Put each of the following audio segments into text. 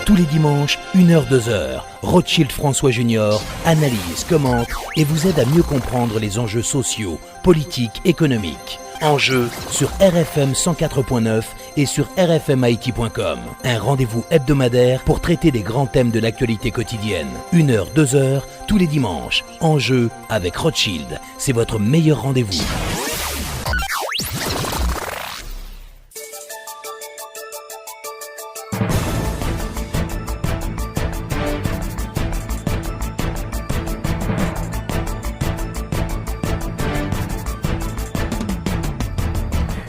Tous les dimanches, 1h-2h, Rothschild François Junior analyse, commente et vous aide à mieux comprendre les enjeux sociaux, politiques, économiques. Enjeux sur RFM 104.9 et sur rfmhaïti.com. Un rendez-vous hebdomadaire pour traiter des grands thèmes de l'actualité quotidienne. 1h-2h, tous les dimanches. Enjeux avec Rothschild. C'est votre meilleur rendez-vous.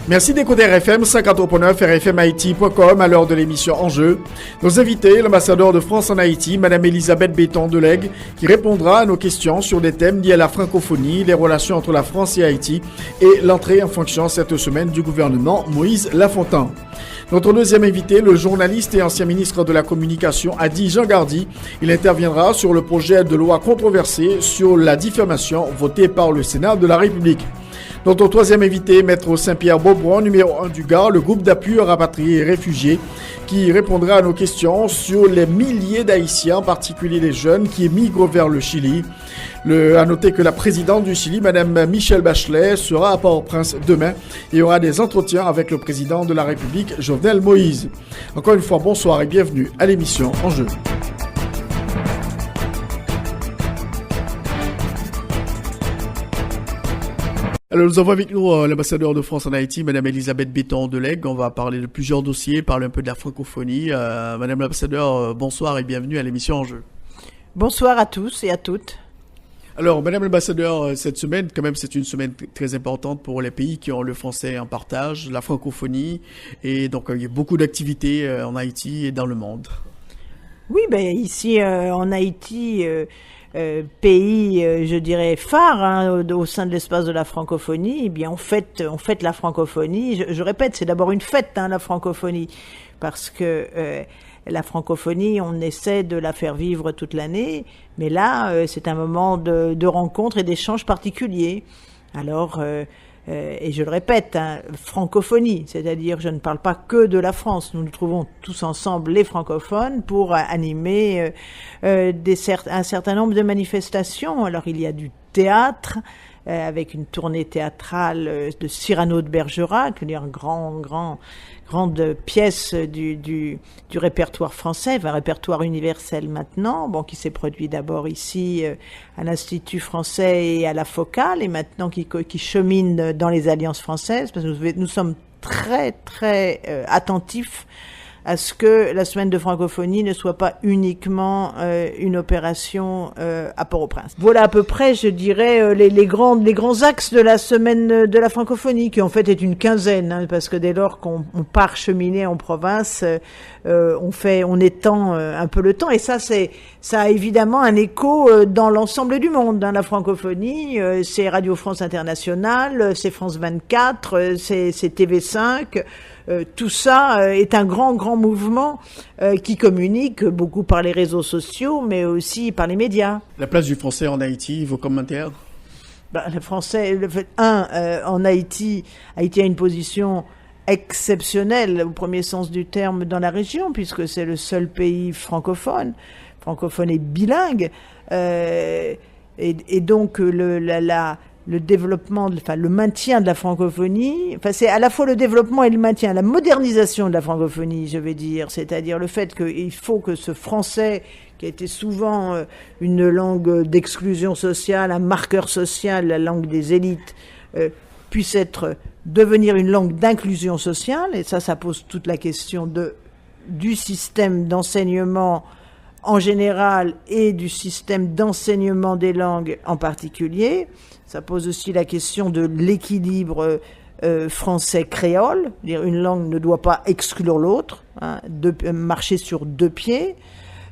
Merci d'écouter RFM 54.9 rfmhaïti.com à l'heure de l'émission Enjeux. Nos invités, l'ambassadeur de France en Haïti, Madame Elisabeth Béton-Delegue, qui répondra à nos questions sur des thèmes liés à la francophonie, les relations entre la France et Haïti et l'entrée en fonction cette semaine du gouvernement Moïse Lafontaine. Notre deuxième invité, le journaliste et ancien ministre de la Communication, Adi Jean Gardy. Il interviendra sur le projet de loi controversé sur la diffamation voté par le Sénat de la République. Notre troisième invité, Maître Saint-Pierre Beaubrun, numéro 1 du GAR, le groupe d'appui aux rapatriés et réfugiés, qui répondra à nos questions sur les milliers d'Haïtiens, en particulier les jeunes, qui émigrent vers le Chili. À noter que la présidente du Chili, Madame Michelle Bachelet, sera à Port-au-Prince demain et aura des entretiens avec le président de la République, Jovenel Moïse. Encore une fois, bonsoir et bienvenue à l'émission Enjeux. Alors, nous avons avec nous l'ambassadeur de France en Haïti, Madame Elisabeth Béton-Delegue. On va parler de plusieurs dossiers, parler un peu de la francophonie. Madame l'ambassadeur, bonsoir et bienvenue à l'émission Enjeux. Bonsoir à tous et à toutes. Alors, Madame l'ambassadeur, cette semaine, quand même, c'est une semaine très importante pour les pays qui ont le français en partage, la francophonie, et donc il y a beaucoup d'activités en Haïti et dans le monde. Oui, ici en Haïti... pays, je dirais, phare au sein de l'espace de la francophonie, eh bien on fête la francophonie. Je répète, c'est d'abord une fête, la francophonie, parce que la francophonie, on essaie de la faire vivre toute l'année, mais là, c'est un moment de rencontre et d'échange particulier. Alors, et je le répète, francophonie, c'est-à-dire je ne parle pas que de la France. Nous nous trouvons tous ensemble, les francophones, pour animer un certain nombre de manifestations. Alors il y a du théâtre, avec une tournée théâtrale de Cyrano de Bergerac, c'est-à-dire grande pièce du répertoire français, un répertoire universel maintenant, qui s'est produit d'abord ici à l'Institut français et à la Focale, et maintenant qui chemine dans les alliances françaises, parce que nous sommes très très attentifs à ce que la semaine de francophonie ne soit pas uniquement une opération à Port-au-Prince. Voilà à peu près, je dirais, les grands axes de la semaine de la francophonie, qui en fait est une quinzaine, parce que dès lors qu'on part cheminer en province, on étend un peu le temps, et ça a évidemment un écho dans l'ensemble du monde. La francophonie, c'est Radio France Internationale, c'est France 24, c'est TV5. Tout ça est un grand mouvement qui communique beaucoup par les réseaux sociaux, mais aussi par les médias. La place du français en Haïti, vos commentaires? Le français, en Haïti a une position exceptionnelle au premier sens du terme dans la région, puisque c'est le seul pays francophone et bilingue, et donc le développement, le maintien de la francophonie, c'est à la fois le développement et le maintien, la modernisation de la francophonie, je vais dire, c'est-à-dire le fait qu'il faut que ce français, qui a été souvent une langue d'exclusion sociale, un marqueur social, la langue des élites, puisse devenir une langue d'inclusion sociale, et ça pose toute la question du système d'enseignement en général et du système d'enseignement des langues en particulier. Ça pose aussi la question de l'équilibre français-créole. Une langue ne doit pas exclure l'autre, marcher sur deux pieds.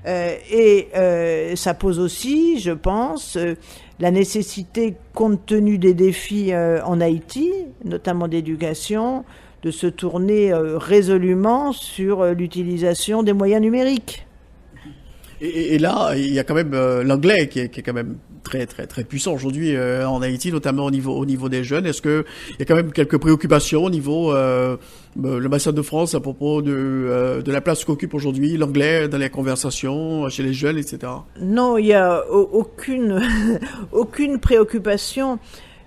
Et ça pose aussi, je pense, la nécessité, compte tenu des défis en Haïti, notamment d'éducation, de se tourner résolument sur l'utilisation des moyens numériques. Et là, il y a quand même l'anglais qui est quand même très très très puissant aujourd'hui en Haïti, notamment au niveau des jeunes. Est-ce que il y a quand même quelques préoccupations au niveau l'ambassade de France à propos de la place qu'occupe aujourd'hui l'anglais dans les conversations chez les jeunes, etc. Non, il y a aucune aucune préoccupation.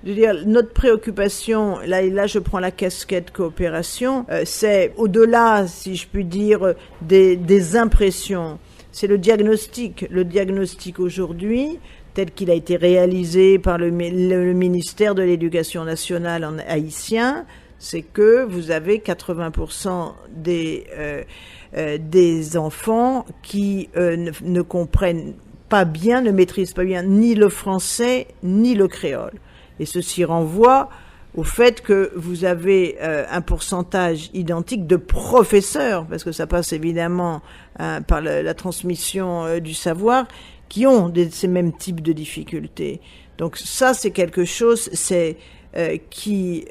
Je veux dire, notre préoccupation, là je prends la casquette coopération, c'est au-delà, si je puis dire, des impressions. C'est le diagnostic. Le diagnostic aujourd'hui, tel qu'il a été réalisé par le ministère de l'Éducation nationale haïtien, c'est que vous avez 80% des enfants qui ne comprennent pas bien, ne maîtrisent pas bien ni le français ni le créole. Et ceci renvoie au fait que vous avez un pourcentage identique de professeurs, parce que ça passe évidemment par la transmission du savoir, qui ont ces mêmes types de difficultés. Donc ça, c'est quelque chose qui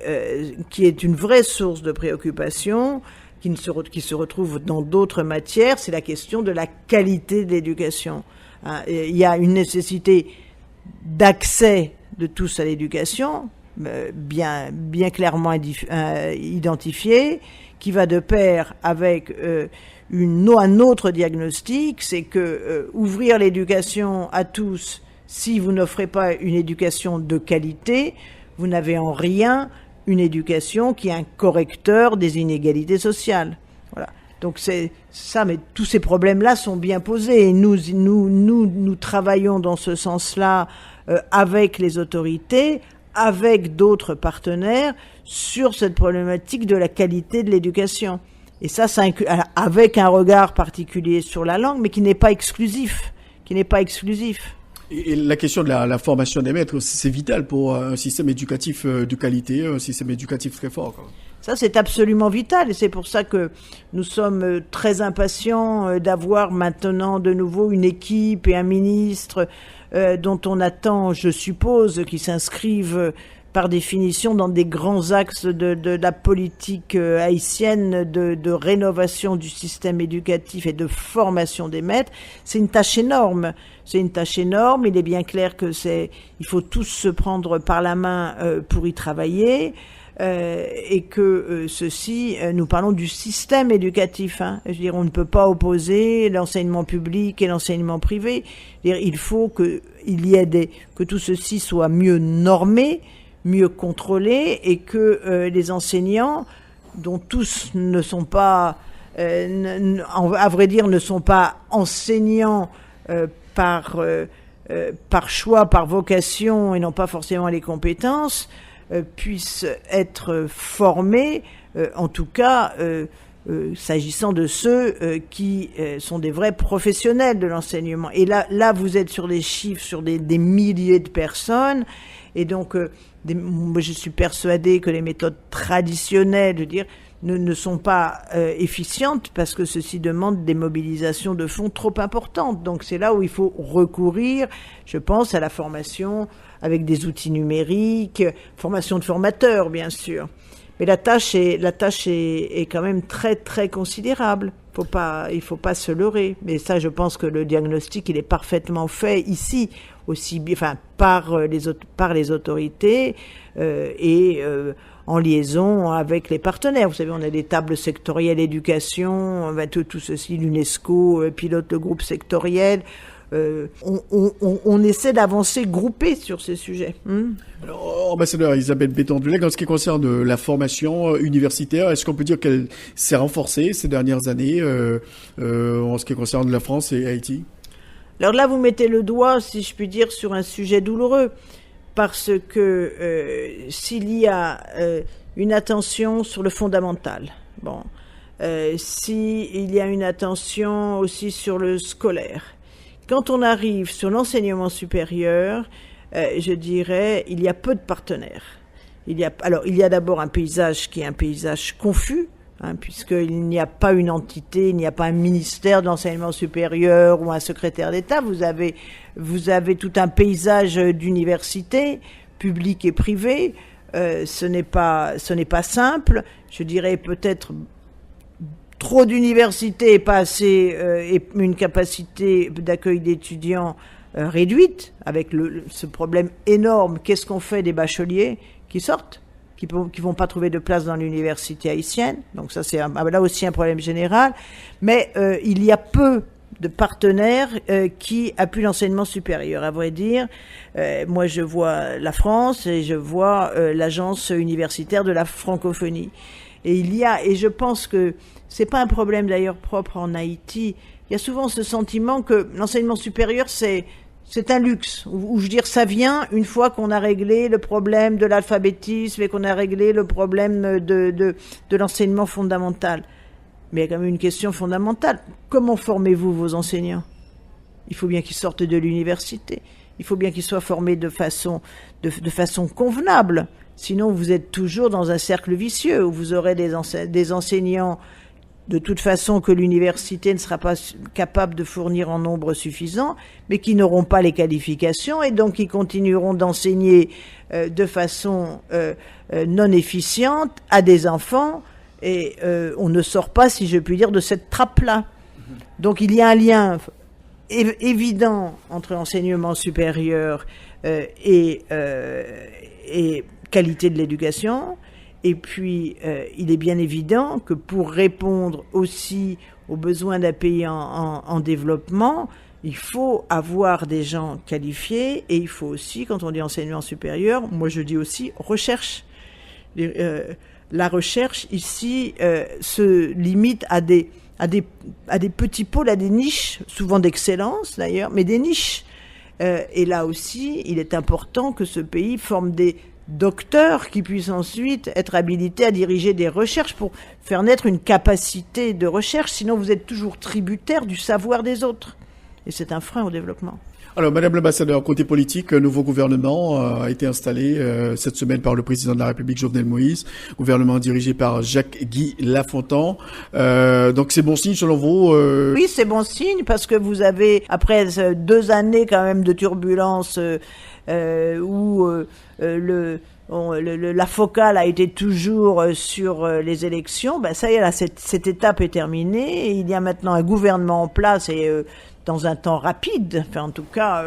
est une vraie source de préoccupation, qui se retrouve dans d'autres matières. C'est la question de la qualité de l'éducation. Il y a une nécessité d'accès de tous à l'éducation, bien clairement identifiée, qui va de pair avec un autre diagnostic, c'est que ouvrir l'éducation à tous, si vous n'offrez pas une éducation de qualité, vous n'avez en rien une éducation qui est un correcteur des inégalités sociales. Voilà. Donc c'est ça, mais tous ces problèmes-là sont bien posés. Et nous travaillons dans ce sens-là avec les autorités, avec d'autres partenaires, sur cette problématique de la qualité de l'éducation. Et ça inclut, avec un regard particulier sur la langue, mais qui n'est pas exclusif. Et la question de la formation des maîtres, c'est vital pour un système éducatif de qualité, un système éducatif très fort, quoi. Ça, c'est absolument vital, et c'est pour ça que nous sommes très impatients d'avoir maintenant de nouveau une équipe et un ministre dont on attend, je suppose, qu'ils s'inscrivent par définition dans des grands axes de la politique haïtienne de rénovation du système éducatif et de formation des maîtres. C'est une tâche énorme. Il est bien clair que il faut tous se prendre par la main pour y travailler. Et que ceci, nous parlons du système éducatif. Je veux dire, on ne peut pas opposer l'enseignement public et l'enseignement privé. Je veux dire, il faut que tout ceci soit mieux normé, mieux contrôlé, et que les enseignants, dont tous ne sont pas, à vrai dire, ne sont pas enseignants par choix, par vocation, et non pas forcément les compétences, puissent être formés, en tout cas s'agissant de ceux qui sont des vrais professionnels de l'enseignement. Et là vous êtes sur des chiffres, sur des milliers de personnes, et donc moi je suis persuadée que les méthodes traditionnelles, je veux dire, ne sont pas efficientes, parce que ceci demande des mobilisations de fonds trop importantes. Donc c'est là où il faut recourir, je pense, à la formation avec des outils numériques, formation de formateurs, bien sûr. Mais la tâche est quand même très, très considérable. Il faut pas se leurrer. Mais ça, je pense que le diagnostic, il est parfaitement fait ici, par les autorités, et en liaison avec les partenaires. Vous savez, on a des tables sectorielles éducation, tout ceci, l'UNESCO pilote le groupe sectoriel. On essaie d'avancer groupé sur ces sujets. Alors, ambassadeur Elisabeth Béton-Duleg, en ce qui concerne la formation universitaire, est-ce qu'on peut dire qu'elle s'est renforcée ces dernières années en ce qui concerne la France et Haïti? Alors là, vous mettez le doigt, si je puis dire, sur un sujet douloureux, parce que s'il y a une attention sur le fondamental, s'il y a une attention aussi sur le scolaire, quand on arrive sur l'enseignement supérieur, je dirais, il y a peu de partenaires. Il y a d'abord un paysage qui est un paysage confus, puisqu'il n'y a pas une entité, il n'y a pas un ministère de l'enseignement supérieur ou un secrétaire d'État. Vous avez tout un paysage d'universités, publiques et privées. Ce n'est pas simple. Je dirais peut-être trop d'universités et pas assez, et une capacité d'accueil d'étudiants réduite, avec ce problème énorme. Qu'est-ce qu'on fait des bacheliers qui sortent, qui vont pas trouver de place dans l'université haïtienne? Donc ça, c'est là aussi un problème général. Mais il y a peu de partenaires qui appuient l'enseignement supérieur. À vrai dire, moi je vois la France et je vois l'agence universitaire de la francophonie. Et je pense que c'est pas un problème d'ailleurs propre en Haïti. Il y a souvent ce sentiment que l'enseignement supérieur c'est un luxe, ou je veux dire, ça vient une fois qu'on a réglé le problème de l'alphabétisme et qu'on a réglé le problème de l'enseignement fondamental. Mais il y a quand même une question fondamentale. Comment formez-vous vos enseignants? Il faut bien qu'ils sortent de l'université. Il faut bien qu'ils soient formés de façon convenable. Sinon, vous êtes toujours dans un cercle vicieux où vous aurez des enseignants de toute façon que l'université ne sera pas capable de fournir en nombre suffisant, mais qui n'auront pas les qualifications et donc qui continueront d'enseigner de façon non efficiente à des enfants et on ne sort pas, si je puis dire, de cette trappe-là. Donc il y a un lien évident entre enseignement supérieur et qualité de l'éducation. Et puis, il est bien évident que pour répondre aussi aux besoins d'un pays en développement, il faut avoir des gens qualifiés et il faut aussi, quand on dit enseignement supérieur, moi je dis aussi recherche. La recherche ici se limite à des petits pôles, à des niches, souvent d'excellence d'ailleurs, mais des niches. Et là aussi, il est important que ce pays forme des docteurs qui puissent ensuite être habilités à diriger des recherches pour faire naître une capacité de recherche, sinon vous êtes toujours tributaire du savoir des autres. Et c'est un frein au développement. Alors, Madame l'ambassadeur, côté politique, un nouveau gouvernement a été installé cette semaine par le président de la République, Jovenel Moïse, gouvernement dirigé par Jacques-Guy Lafontan. Donc c'est bon signe selon vous Oui, c'est bon signe parce que vous avez, après 2 années quand même de turbulence où la focale a été toujours sur les élections, ben ça y est, là, cette étape est terminée. Et il y a maintenant un gouvernement en place et dans un temps rapide, enfin en tout cas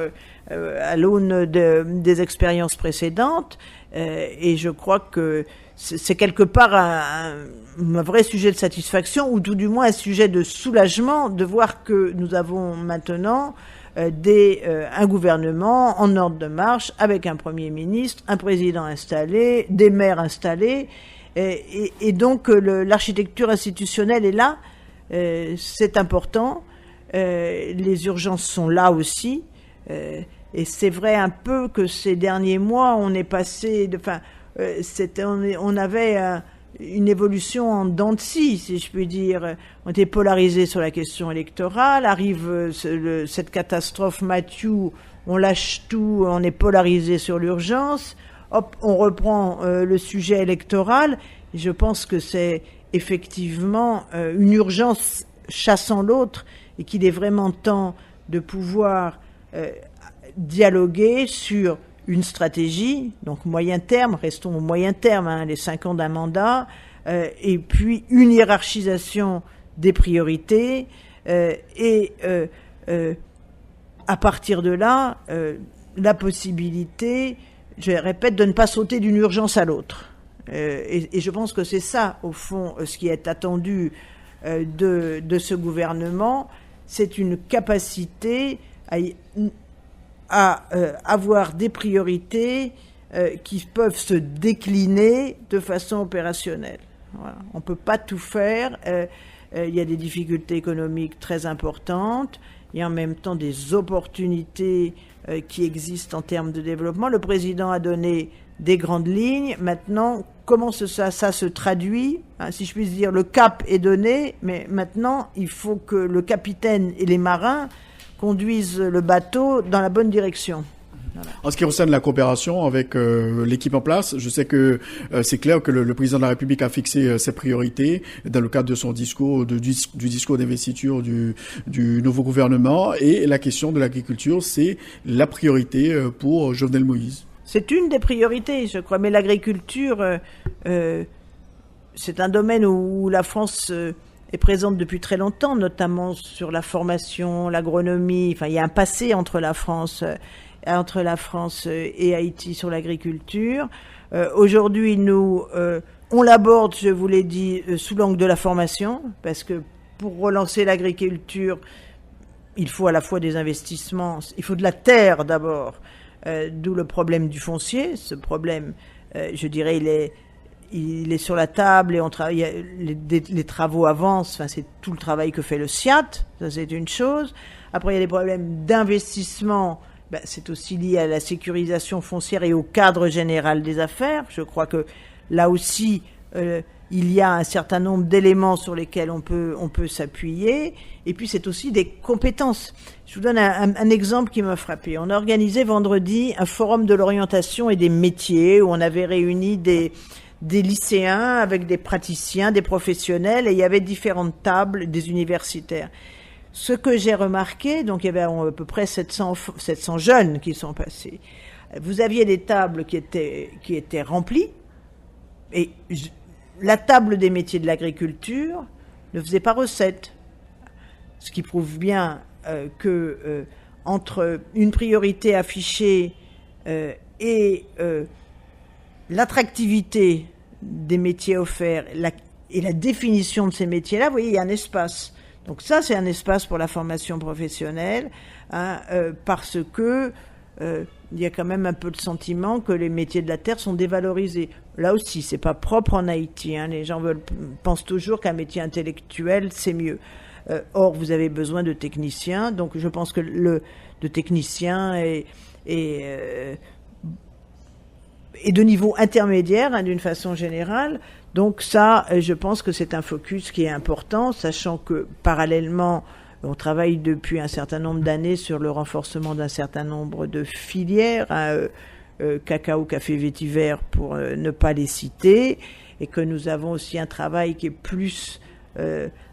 à l'aune des expériences précédentes. Et je crois que c'est quelque part un vrai sujet de satisfaction, ou tout du moins un sujet de soulagement de voir que nous avons maintenant un gouvernement en ordre de marche, avec un Premier ministre, un président installé, des maires installés, et donc l'architecture institutionnelle est là, c'est important, les urgences sont là aussi, et c'est vrai un peu que ces derniers mois, on est passé, on avait une évolution en dents de scie, si je puis dire. On était polarisé sur la question électorale, arrive cette catastrophe Matthew, on lâche tout, on est polarisé sur l'urgence, hop, on reprend le sujet électoral. Et je pense que c'est effectivement une urgence chassant l'autre et qu'il est vraiment temps de pouvoir dialoguer sur une stratégie, donc moyen terme, restons au moyen terme, les 5 ans d'un mandat, et puis une hiérarchisation des priorités, et à partir de là, la possibilité, je répète, de ne pas sauter d'une urgence à l'autre. Et je pense que c'est ça, au fond, ce qui est attendu de ce gouvernement, c'est une capacité à avoir des priorités qui peuvent se décliner de façon opérationnelle. Voilà. On ne peut pas tout faire. Il y a des difficultés économiques très importantes. Il y a en même temps des opportunités qui existent en termes de développement. Le président a donné des grandes lignes. Maintenant, comment ça se traduit, si je puis dire, le cap est donné, mais maintenant, il faut que le capitaine et les marins conduisent le bateau dans la bonne direction. Voilà. En ce qui concerne la coopération avec l'équipe en place, je sais que c'est clair que le président de la République a fixé ses priorités dans le cadre de son discours, du discours d'investiture du nouveau gouvernement, et la question de l'agriculture, c'est la priorité pour Jovenel Moïse. C'est une des priorités, je crois, mais l'agriculture, c'est un domaine où la France est présente depuis très longtemps, notamment sur la formation, l'agronomie. Enfin, il y a un passé entre la France et Haïti sur l'agriculture. Aujourd'hui, on l'aborde, je vous l'ai dit, sous l'angle de la formation, parce que pour relancer l'agriculture, il faut à la fois des investissements, il faut de la terre d'abord, d'où le problème du foncier. Ce problème, je dirais, il est sur la table et on travaille, les travaux avancent. Enfin, c'est tout le travail que fait le SIAT, ça c'est une chose. Après, il y a des problèmes d'investissement. C'est aussi lié à la sécurisation foncière et au cadre général des affaires. Je crois que là aussi, il y a un certain nombre d'éléments sur lesquels on peut s'appuyer. Et puis, c'est aussi des compétences. Je vous donne un exemple qui m'a frappé. On a organisé vendredi un forum de l'orientation et des métiers où on avait réuni des lycéens avec des praticiens, des professionnels, et il y avait différentes tables des universitaires. Ce que j'ai remarqué, donc il y avait à peu près 700 jeunes qui sont passés. Vous aviez des tables qui étaient remplies, et la table des métiers de l'agriculture ne faisait pas recette. Ce qui prouve bien que entre une priorité affichée et l'attractivité des métiers offerts et la définition de ces métiers-là, vous voyez, il y a un espace. Donc ça, c'est un espace pour la formation professionnelle, parce que il y a quand même un peu le sentiment que les métiers de la terre sont dévalorisés. Là aussi, c'est pas propre en Haïti. Les gens pensent toujours qu'un métier intellectuel, c'est mieux. Or, vous avez besoin de techniciens. Donc, je pense que de techniciens et de niveau intermédiaire, d'une façon générale. Donc ça, je pense que c'est un focus qui est important, sachant que parallèlement, on travaille depuis un certain nombre d'années sur le renforcement d'un certain nombre de filières, cacao, café, vétiver, pour ne pas les citer, et que nous avons aussi un travail qui est plus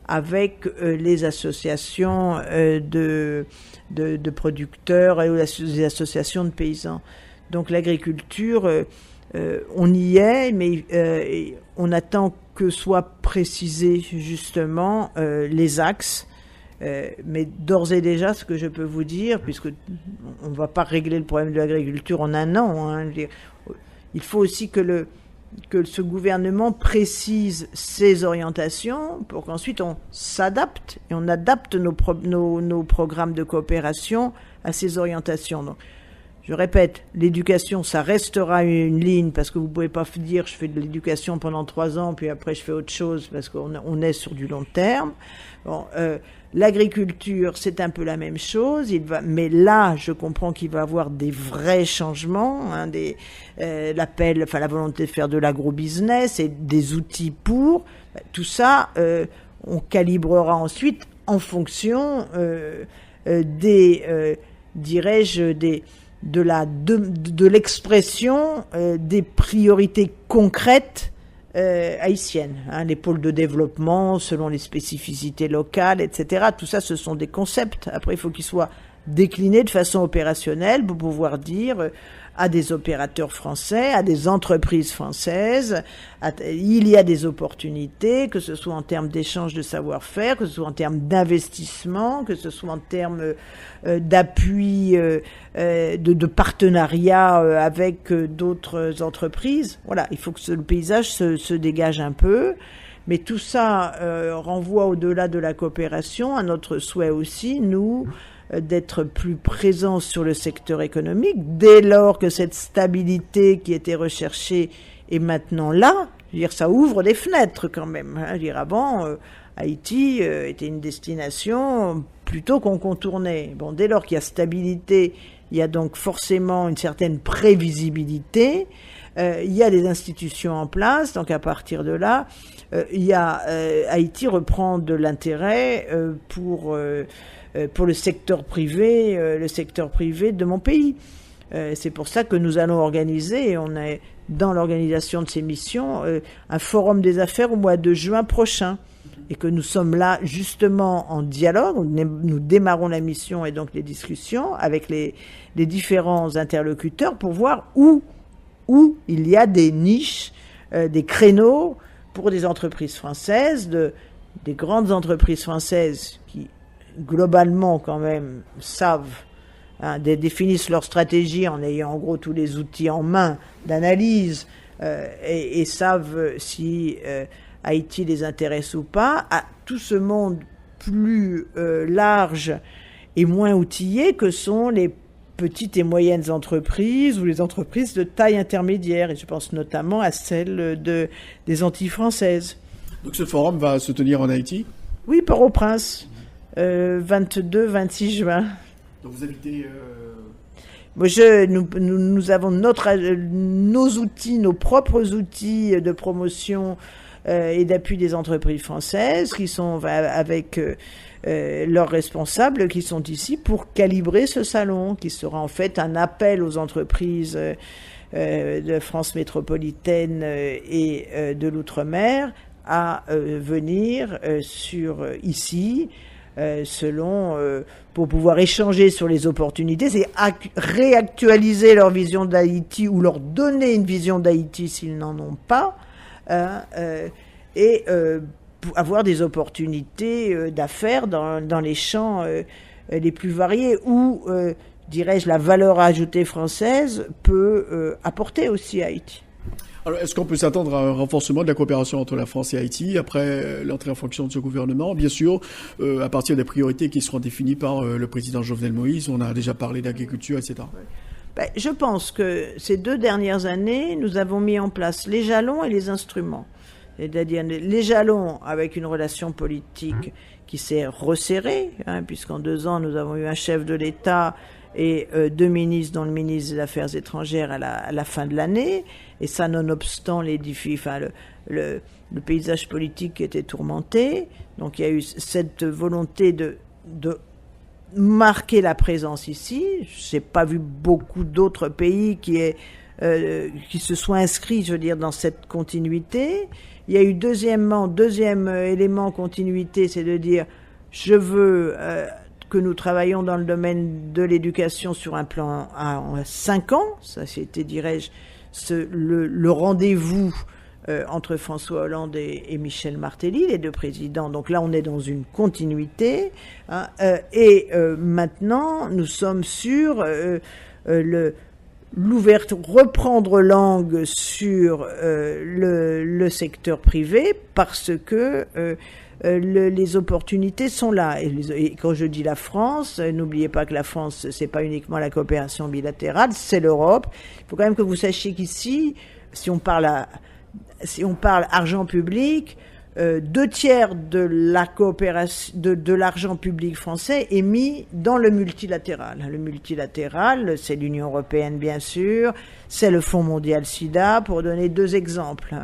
avec les associations de producteurs et les associations de paysans. Donc l'agriculture, on y est, mais on attend que soient précisés justement les axes. Mais d'ores et déjà, ce que je peux vous dire, puisque on ne va pas régler le problème de l'agriculture en un an, il faut aussi que ce gouvernement précise ses orientations pour qu'ensuite on s'adapte et on adapte nos programmes de coopération à ces orientations. Donc, je répète, l'éducation, ça restera une ligne, parce que vous pouvez pas dire je fais de l'éducation pendant 3 ans, puis après je fais autre chose, parce qu'on est sur du long terme. Bon, l'agriculture, c'est un peu la même chose. Mais là, je comprends qu'il va y avoir des vrais changements, la volonté de faire de l'agro-business et des outils pour. Tout ça, on calibrera ensuite en fonction de l'expression des priorités concrètes haïtiennes, les pôles de développement selon les spécificités locales, etc. Tout ça, ce sont des concepts. Après, il faut qu'ils soient déclinés de façon opérationnelle pour pouvoir dire à des opérateurs français, à des entreprises françaises, il y a des opportunités, que ce soit en termes d'échange de savoir-faire, que ce soit en termes d'investissement, que ce soit en termes d'appui, de partenariat avec d'autres entreprises. Voilà, il faut que le paysage se dégage un peu. Mais tout ça renvoie au-delà de la coopération à notre souhait aussi, nous, d'être plus présents sur le secteur économique, dès lors que cette stabilité qui était recherchée est maintenant là. Je veux dire, ça ouvre des fenêtres quand même. Je veux dire, avant, Haïti était une destination plutôt qu'on contournait. Bon, dès lors qu'il y a stabilité, il y a donc forcément une certaine prévisibilité. Il y a des institutions en place, donc à partir de là, Haïti reprend de l'intérêt pour le secteur privé de mon pays. C'est pour ça que nous allons organiser, et on est dans l'organisation de ces missions, un forum des affaires au mois de juin prochain. Et que nous sommes là justement en dialogue. Nous démarrons la mission et donc les discussions avec les différents interlocuteurs pour voir où il y a des niches, des créneaux pour des entreprises françaises des grandes entreprises françaises qui, globalement, quand même, savent, définissent leur stratégie en ayant en gros tous les outils en main d'analyse et savent si Haïti les intéresse ou pas, à tout ce monde plus large et moins outillé que sont les petites et moyennes entreprises ou les entreprises de taille intermédiaire. Et je pense notamment à celles des Antilles françaises. Donc ce forum va se tenir en Haïti ? Oui, Port-au-Prince, 22-26 juin. Donc vous invitez... Nous avons nos outils, nos propres outils de promotion et d'appui des entreprises françaises qui sont avec leurs responsables qui sont ici pour calibrer ce salon, qui sera en fait un appel aux entreprises de France métropolitaine et de l'outre-mer à venir ici pour pouvoir échanger sur les opportunités, c'est réactualiser leur vision d'Haïti ou leur donner une vision d'Haïti s'ils n'en ont pas, et avoir des opportunités d'affaires dans les champs les plus variés où, dirais-je, la valeur ajoutée française peut apporter aussi à Haïti. Alors, est-ce qu'on peut s'attendre à un renforcement de la coopération entre la France et Haïti après l'entrée en fonction de ce gouvernement ? Bien sûr, à partir des priorités qui seront définies par le président Jovenel Moïse. On a déjà parlé d'agriculture, etc. Je pense que ces 2 dernières années, nous avons mis en place les jalons et les instruments. C'est-à-dire les jalons avec une relation politique qui s'est resserrée, puisqu'en 2 ans, nous avons eu un chef de l'État et 2 ministres, dont le ministre des Affaires étrangères à la fin de l'année, et ça nonobstant le paysage politique qui était tourmenté. Donc il y a eu cette volonté de marquer la présence ici. Je n'ai pas vu beaucoup d'autres pays qui se soient inscrits, je veux dire, dans cette continuité. Il y a eu deuxième élément continuité, c'est de dire je veux que nous travaillons dans le domaine de l'éducation sur un plan à 5 ans. Ça, c'était, dirais-je, le rendez-vous entre François Hollande et Michel Martelly, les 2 présidents. Donc là, on est dans une continuité. Maintenant, nous sommes sur reprendre langue sur le secteur privé parce que les opportunités sont là. Et quand je dis la France, n'oubliez pas que la France, c'est pas uniquement la coopération bilatérale, c'est l'Europe. Il faut quand même que vous sachiez qu'ici, si on parle argent public, 2/3 de la coopération, de l'argent public français est mis dans le multilatéral. Le multilatéral, c'est l'Union européenne, bien sûr, c'est le Fonds mondial SIDA, pour donner 2 exemples.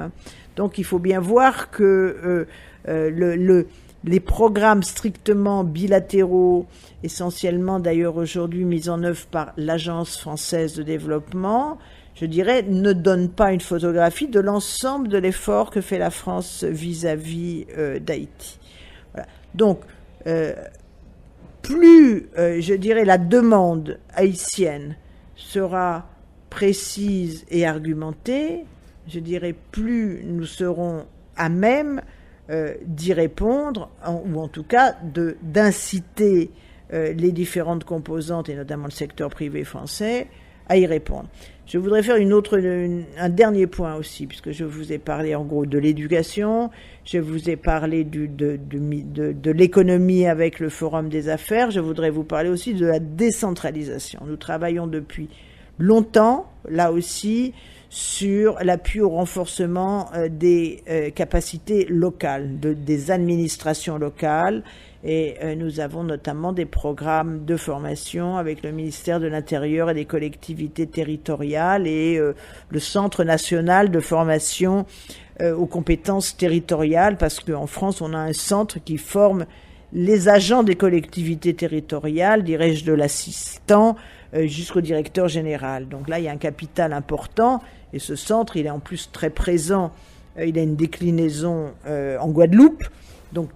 Donc il faut bien voir que les programmes strictement bilatéraux, essentiellement d'ailleurs aujourd'hui mis en œuvre par l'Agence française de développement, je dirais, ne donnent pas une photographie de l'ensemble de l'effort que fait la France vis-à-vis d'Haïti. Voilà. Donc, plus, je dirais, la demande haïtienne sera précise et argumentée, je dirais, plus nous serons à même d'y répondre, ou en tout cas d'inciter les différentes composantes, et notamment le secteur privé français, à y répondre. Je voudrais faire un dernier point aussi, puisque je vous ai parlé en gros de l'éducation, je vous ai parlé de l'économie avec le Forum des affaires, je voudrais vous parler aussi de la décentralisation. Nous travaillons depuis longtemps, là aussi, sur l'appui au renforcement des capacités locales, des administrations locales. Et nous avons notamment des programmes de formation avec le ministère de l'Intérieur et des collectivités territoriales et le Centre national de formation aux compétences territoriales, parce qu'en France, on a un centre qui forme les agents des collectivités territoriales, dirais-je, de l'assistant jusqu'au directeur général. Donc là, il y a un capital important, et ce centre, il est en plus très présent. Il a une déclinaison en Guadeloupe, donc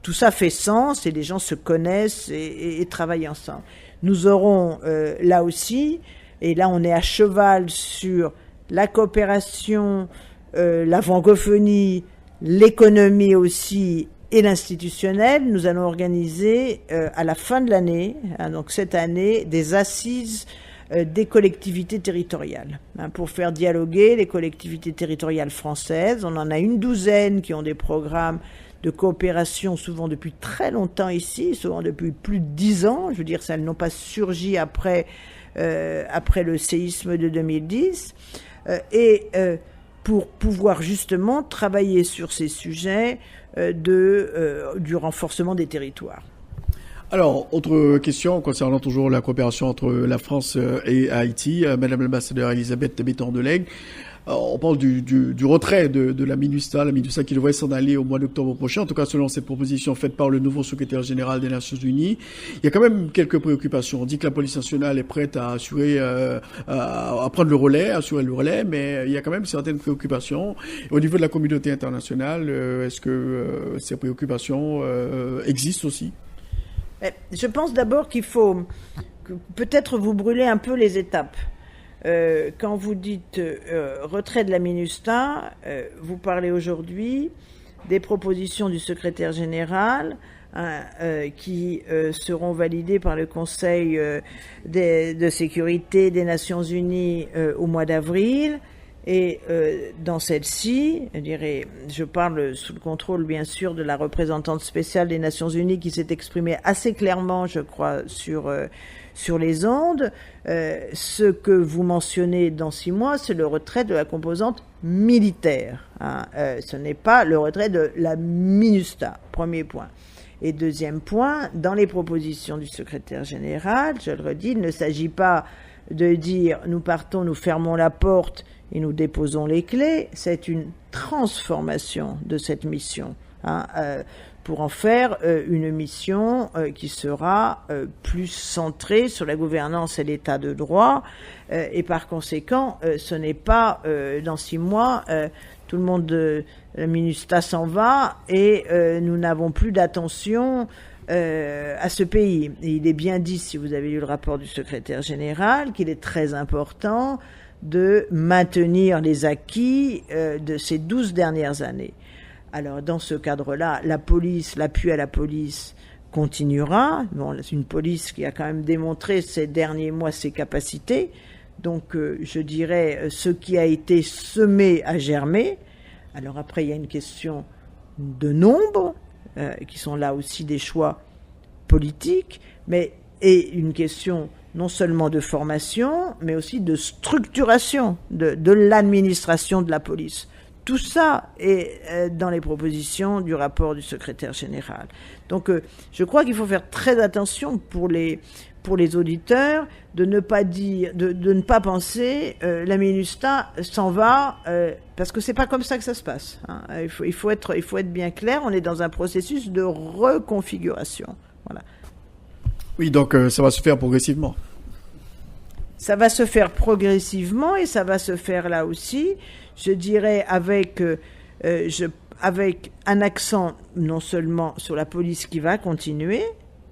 tout ça fait sens et les gens se connaissent et travaillent ensemble. Nous aurons là aussi, et là on est à cheval sur la coopération, la francophonie, l'économie aussi et l'institutionnel, nous allons organiser à la fin de l'année, donc cette année, des assises des collectivités territoriales, pour faire dialoguer les collectivités territoriales françaises. On en a une douzaine qui ont des programmes de coopération, souvent depuis très longtemps ici, souvent depuis plus de 10 ans. Je veux dire, elles n'ont pas surgi après le séisme de 2010. Pour pouvoir justement travailler sur ces sujets du renforcement des territoires. Alors, autre question concernant toujours la coopération entre la France et Haïti. Madame l'ambassadeur Elisabeth Béton-Delègue, on parle du retrait de la MINUSTAH qui devrait s'en aller au mois d'octobre prochain, en tout cas selon cette proposition faite par le nouveau secrétaire général des Nations Unies. Il y a quand même quelques préoccupations. On dit que la police nationale est prête à assurer, à prendre le relais, à assurer le relais, mais il y a quand même certaines préoccupations. Au niveau de la communauté internationale, est-ce que ces préoccupations existent aussi? Je pense d'abord qu'il faut peut-être vous brûler un peu les étapes. Quand vous dites retrait de la MINUSTAH, vous parlez aujourd'hui des propositions du secrétaire général qui seront validées par le Conseil de sécurité des Nations Unies au mois d'avril. Et dans celle-ci, je parle sous le contrôle bien sûr de la représentante spéciale des Nations Unies qui s'est exprimée assez clairement, je crois, sur les ondes. Ce que vous mentionnez dans 6 mois, c'est le retrait de la composante militaire. Ce n'est pas le retrait de la MINUSTAH, premier point. Et deuxième point, dans les propositions du secrétaire général, je le redis, il ne s'agit pas de dire nous partons, nous fermons la porte et nous déposons les clés. C'est une transformation de cette mission pour en faire une mission qui sera plus centrée sur la gouvernance et l'état de droit. Et par conséquent, ce n'est pas dans 6 mois, tout le monde, la MINUSTAH s'en va et nous n'avons plus d'attention à ce pays. Et il est bien dit, si vous avez lu le rapport du secrétaire général, qu'il est très important de maintenir les acquis de ces 12 dernières années. Alors, dans ce cadre-là, l'appui à la police continuera. Bon, c'est une police qui a quand même démontré ces derniers mois ses capacités. Donc, je dirais, ce qui a été semé a germé. Alors après, il y a une question de nombre, qui sont là aussi des choix politiques, et une question non seulement de formation, mais aussi de structuration de l'administration de la police. Tout ça est dans les propositions du rapport du secrétaire général. Donc, je crois qu'il faut faire très attention pour les auditeurs de ne pas dire, de ne pas penser la MINUSTAH s'en va parce que c'est pas comme ça que ça se passe. Il faut être bien clair. On est dans un processus de reconfiguration. Voilà. Oui, donc ça va se faire progressivement. Ça va se faire progressivement et ça va se faire là aussi, je dirais, avec un accent non seulement sur la police qui va continuer,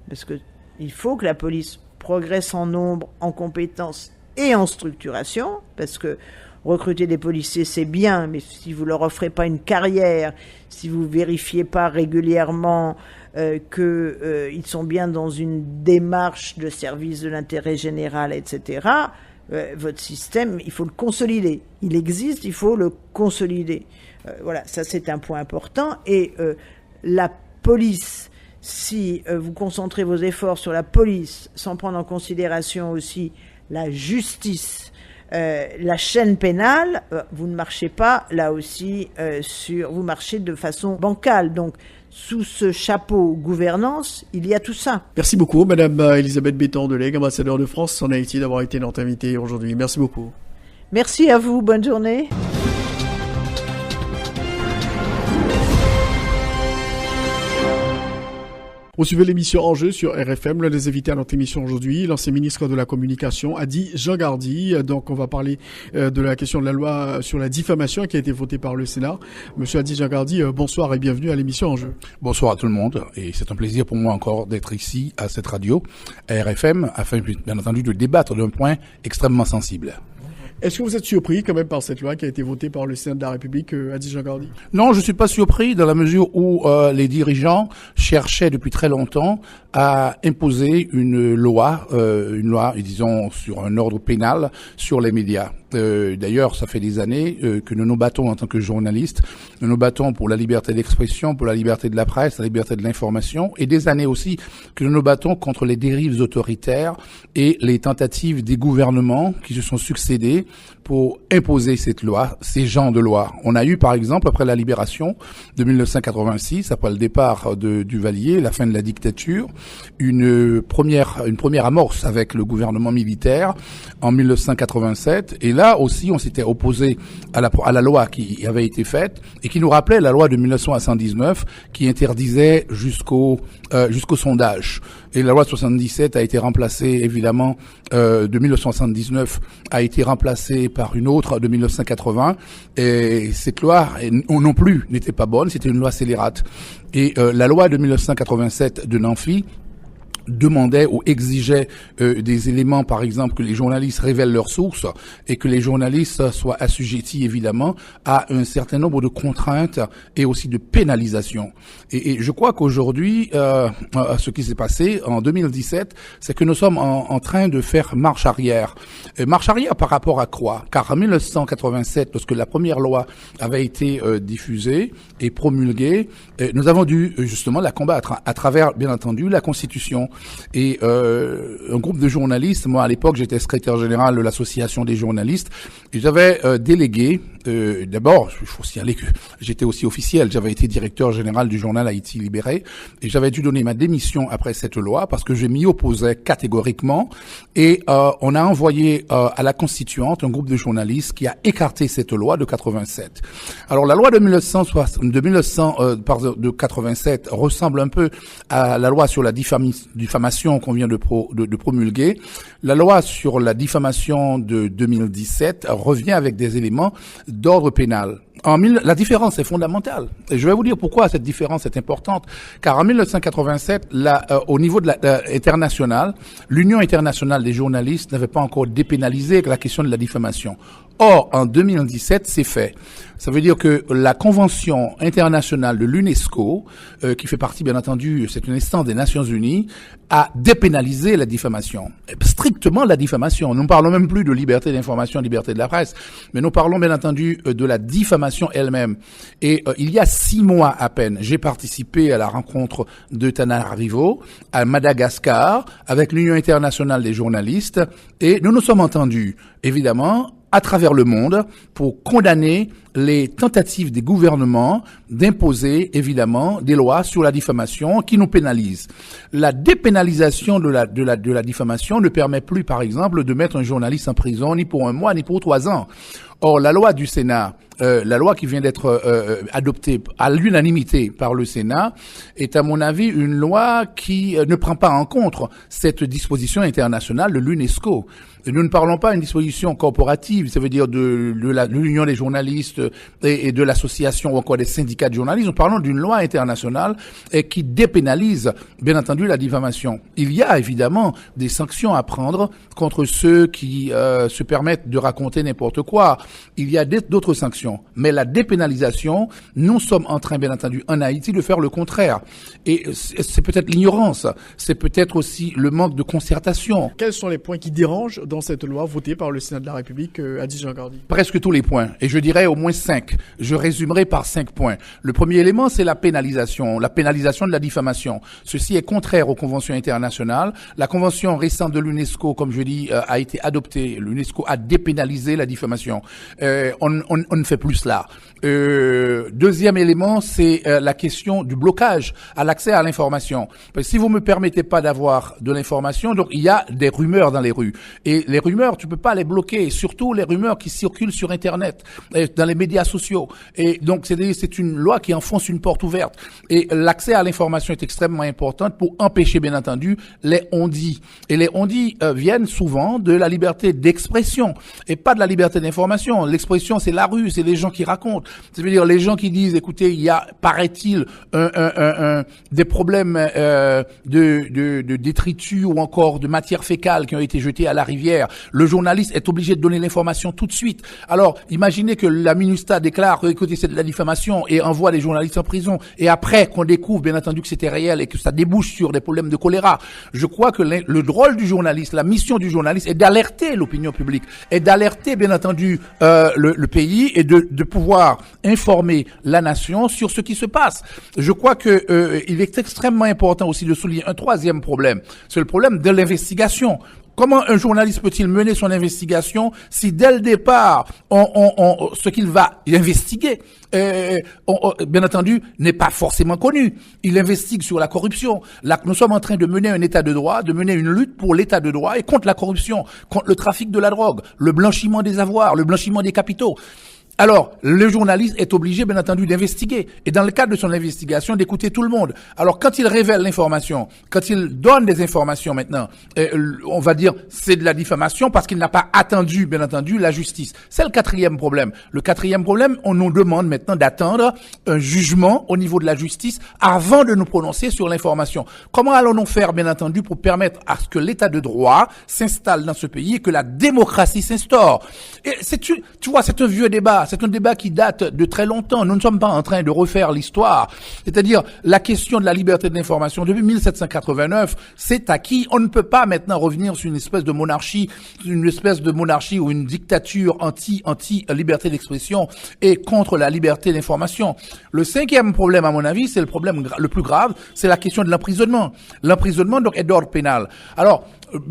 parce que il faut que la police progresse en nombre, en compétences et en structuration, parce que recruter des policiers, c'est bien, mais si vous leur offrez pas une carrière, si vous vérifiez pas régulièrement qu'ils sont bien dans une démarche de service de l'intérêt général, etc., votre système, il faut le consolider. Il existe, il faut le consolider. Voilà, ça c'est un point important. Et la police, si vous concentrez vos efforts sur la police, sans prendre en considération aussi la justice, la chaîne pénale, vous ne marchez pas là aussi vous marchez de façon bancale. Donc, sous ce chapeau gouvernance, il y a tout ça. Merci beaucoup, Madame Elisabeth Béton-Delègue, ambassadeur de France en Haïti, d'avoir été notre invitée aujourd'hui. Merci beaucoup. Merci à vous. Bonne journée. Vous suivez l'émission Enjeu sur RFM. L'un des invités à notre émission aujourd'hui, l'ancien ministre de la Communication, Adi Jean-Gardy. Donc, on va parler de la question de la loi sur la diffamation qui a été votée par le Sénat. Monsieur Adi Jean-Gardy, bonsoir et bienvenue à l'émission Enjeu. Bonsoir à tout le monde. Et c'est un plaisir pour moi encore d'être ici à cette radio, à RFM, afin, bien entendu, de débattre d'un point extrêmement sensible. Est-ce que vous êtes surpris quand même par cette loi qui a été votée par le Sénat de la République, Adi Jean-Gardy? Non, je suis pas surpris dans la mesure où les dirigeants cherchaient depuis très longtemps à imposer une loi, disons, sur un ordre pénal sur les médias. D'ailleurs, ça fait des années que nous nous battons en tant que journalistes. Nous nous battons pour la liberté d'expression, pour la liberté de la presse, la liberté de l'information, et des années aussi que nous nous battons contre les dérives autoritaires et les tentatives des gouvernements qui se sont succédés pour imposer cette loi, ces genres de lois. On a eu, par exemple, après la libération de 1986, après le départ de Duvalier, la fin de la dictature, une première amorce avec le gouvernement militaire en 1987. Et là aussi, on s'était opposé à la loi qui avait été faite et qui nous rappelait la loi de 1979 qui interdisait jusqu'au sondage. Et la loi de 77 a été remplacée, évidemment, de 1979 a été remplacée par une autre de 1980. Et cette loi, non plus, n'était pas bonne. C'était une loi scélérate. Et la loi de 1987 de Nancy demandait ou exigeait des éléments, par exemple, que les journalistes révèlent leurs sources et que les journalistes soient assujettis, évidemment, à un certain nombre de contraintes et aussi de pénalisations. Et je crois qu'aujourd'hui, ce qui s'est passé en 2017, c'est que nous sommes en train de faire marche arrière. Marche arrière par rapport à quoi? Car en 1987, lorsque la première loi avait été diffusée et promulguée, nous avons dû justement la combattre à travers, bien entendu, la Constitution. Et un groupe de journalistes, moi à l'époque j'étais secrétaire général de l'association des journalistes, et j'avais délégué, d'abord il faut signaler que j'étais aussi officiel, j'avais été directeur général du journal Haïti Libéré, et j'avais dû donner ma démission après cette loi parce que je m'y opposais catégoriquement, et on a envoyé à la constituante un groupe de journalistes qui a écarté cette loi de 87. Alors la loi de 87 ressemble un peu à la loi sur la diffamation qu'on vient de promulguer. La loi sur la diffamation de 2017 revient avec des éléments d'ordre pénal. La différence est fondamentale. Et je vais vous dire pourquoi cette différence est importante. Car en 1987, au niveau international, l'Union internationale des journalistes n'avait pas encore dépénalisé la question de la diffamation. Or, en 2017, c'est fait. Ça veut dire que la Convention internationale de l'UNESCO, qui fait partie, bien entendu, c'est une instance des Nations Unies, a dépénalisé la diffamation. Strictement la diffamation. Nous ne parlons même plus de liberté d'information, liberté de la presse, mais nous parlons, bien entendu, de la diffamation elle-même. Et il y a 6 mois à peine, j'ai participé à la rencontre de Tananarivo, à Madagascar, avec l'Union internationale des journalistes, et nous nous sommes entendus, évidemment, à travers le monde pour condamner les tentatives des gouvernements d'imposer évidemment des lois sur la diffamation qui nous pénalisent. La dépénalisation de la diffamation ne permet plus, par exemple, de mettre un journaliste en prison ni pour 1 mois ni pour 3 ans. Or, la loi du Sénat, la loi qui vient d'être adoptée à l'unanimité par le Sénat, est à mon avis une loi qui ne prend pas en compte cette disposition internationale de l'UNESCO. Nous ne parlons pas d'une disposition corporative, ça veut dire de l'Union des journalistes et de l'association ou encore des syndicats de journalistes. Nous parlons d'une loi internationale qui dépénalise, bien entendu, la diffamation. Il y a évidemment des sanctions à prendre contre ceux qui se permettent de raconter n'importe quoi. Il y a d'autres sanctions. Mais la dépénalisation, nous sommes en train, bien entendu, en Haïti, de faire le contraire. Et c'est peut-être l'ignorance, c'est peut-être aussi le manque de concertation. Quels sont les points qui dérangent dans cette loi votée par le Sénat de la République, Adi Jean-Gardy? Presque tous les points, et je dirais au moins 5. Je résumerai par 5 points. Le premier élément, c'est la pénalisation de la diffamation. Ceci est contraire aux conventions internationales. La convention récente de l'UNESCO, comme je dis, a été adoptée. L'UNESCO a dépénalisé la diffamation. On ne fait plus cela. Deuxième élément, c'est la question du blocage à l'accès à l'information. Parce que si vous me permettez pas d'avoir de l'information, donc il y a des rumeurs dans les rues. Et les rumeurs, tu peux pas les bloquer, surtout les rumeurs qui circulent sur Internet, dans les médias sociaux. Et donc c'est une loi qui enfonce une porte ouverte. Et l'accès à l'information est extrêmement important pour empêcher, bien entendu, les on-dit. Et les on-dit viennent souvent de la liberté d'expression et pas de la liberté d'information. l'information. L'expression, c'est la rue, c'est les gens qui racontent. C'est-à-dire les gens qui disent, écoutez, il y a, paraît-il, des problèmes de détritus ou encore de matière fécale qui ont été jetées à la rivière. Le journaliste est obligé de donner l'information tout de suite. Alors, imaginez que la MINUSTAH déclare, écoutez, c'est de la diffamation et envoie les journalistes en prison. Et après qu'on découvre, bien entendu, que c'était réel et que ça débouche sur des problèmes de choléra. Je crois que le rôle du journaliste, la mission du journaliste est d'alerter l'opinion publique, est d'alerter, bien entendu, le pays et de pouvoir informer la nation sur ce qui se passe. Je crois que il est extrêmement important aussi de souligner un troisième problème. C'est le problème de l'investigation. Comment un journaliste peut-il mener son investigation si dès le départ, ce qu'il va investiguer, bien entendu, n'est pas forcément connu. Il investigue sur la corruption. Là, nous sommes en train de mener un état de droit, de mener une lutte pour l'état de droit et contre la corruption, contre le trafic de la drogue, le blanchiment des avoirs, le blanchiment des capitaux. Alors, le journaliste est obligé, bien entendu, d'investiguer. Et dans le cadre de son investigation, d'écouter tout le monde. Alors, quand il révèle l'information, quand il donne des informations maintenant, on va dire, c'est de la diffamation parce qu'il n'a pas attendu, bien entendu, la justice. C'est le quatrième problème. Le quatrième problème, on nous demande maintenant d'attendre un jugement au niveau de la justice avant de nous prononcer sur l'information. Comment allons-nous faire, bien entendu, pour permettre à ce que l'état de droit s'installe dans ce pays et que la démocratie s'instaure? Et tu vois, c'est un vieux débat. C'est un débat qui date de très longtemps. Nous ne sommes pas en train de refaire l'histoire. C'est-à-dire, la question de la liberté de l'information, depuis 1789, c'est acquis. On ne peut pas maintenant revenir sur une espèce de monarchie ou une dictature anti-liberté d'expression et contre la liberté d'information. Le cinquième problème, à mon avis, c'est le problème le plus grave, c'est la question de l'emprisonnement. L'emprisonnement, donc, est d'ordre pénal. Alors,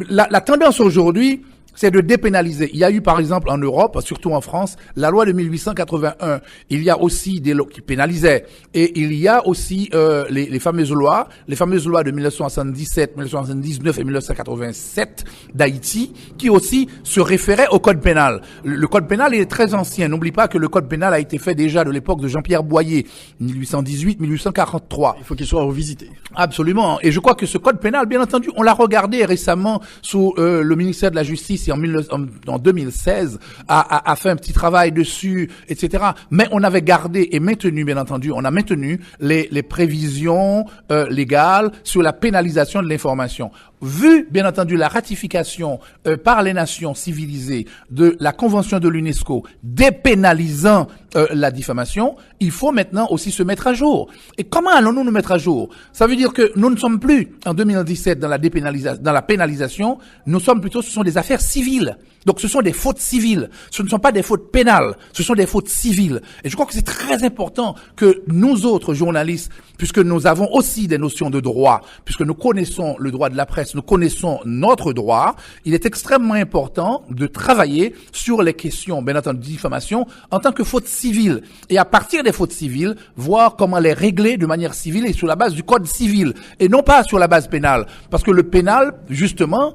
la tendance aujourd'hui, c'est de dépénaliser. Il y a eu, par exemple, en Europe, surtout en France, la loi de 1881. Il y a aussi des lois qui pénalisaient. Et il y a aussi les fameuses lois de 1977, 1979 et 1987 d'Haïti, qui aussi se référaient au code pénal. Le code pénal est très ancien. N'oublie pas que le code pénal a été fait déjà de l'époque de Jean-Pierre Boyer, 1818-1843. Il faut qu'il soit revisité. Absolument. Et je crois que ce code pénal, bien entendu, on l'a regardé récemment sous le ministère de la Justice en 2016 a fait un petit travail dessus, etc. Mais on avait gardé et maintenu, bien entendu, on a maintenu les prévisions légales sur la pénalisation de l'information. Vu, bien entendu, la ratification par les nations civilisées de la Convention de l'UNESCO dépénalisant la diffamation, il faut maintenant aussi se mettre à jour. Et comment allons-nous nous mettre à jour? Ça veut dire que nous ne sommes plus en 2017 dans la pénalisation, ce sont des affaires civiles. Donc ce sont des fautes civiles, ce ne sont pas des fautes pénales, ce sont des fautes civiles. Et je crois que c'est très important que nous autres journalistes, puisque nous avons aussi des notions de droit, puisque nous connaissons le droit de la presse, nous connaissons notre droit, il est extrêmement important de travailler sur les questions, bien entendu, de diffamation en tant que faute civile. Et à partir des fautes civiles, voir comment les régler de manière civile et sur la base du code civil, et non pas sur la base pénale. Parce que le pénal, justement,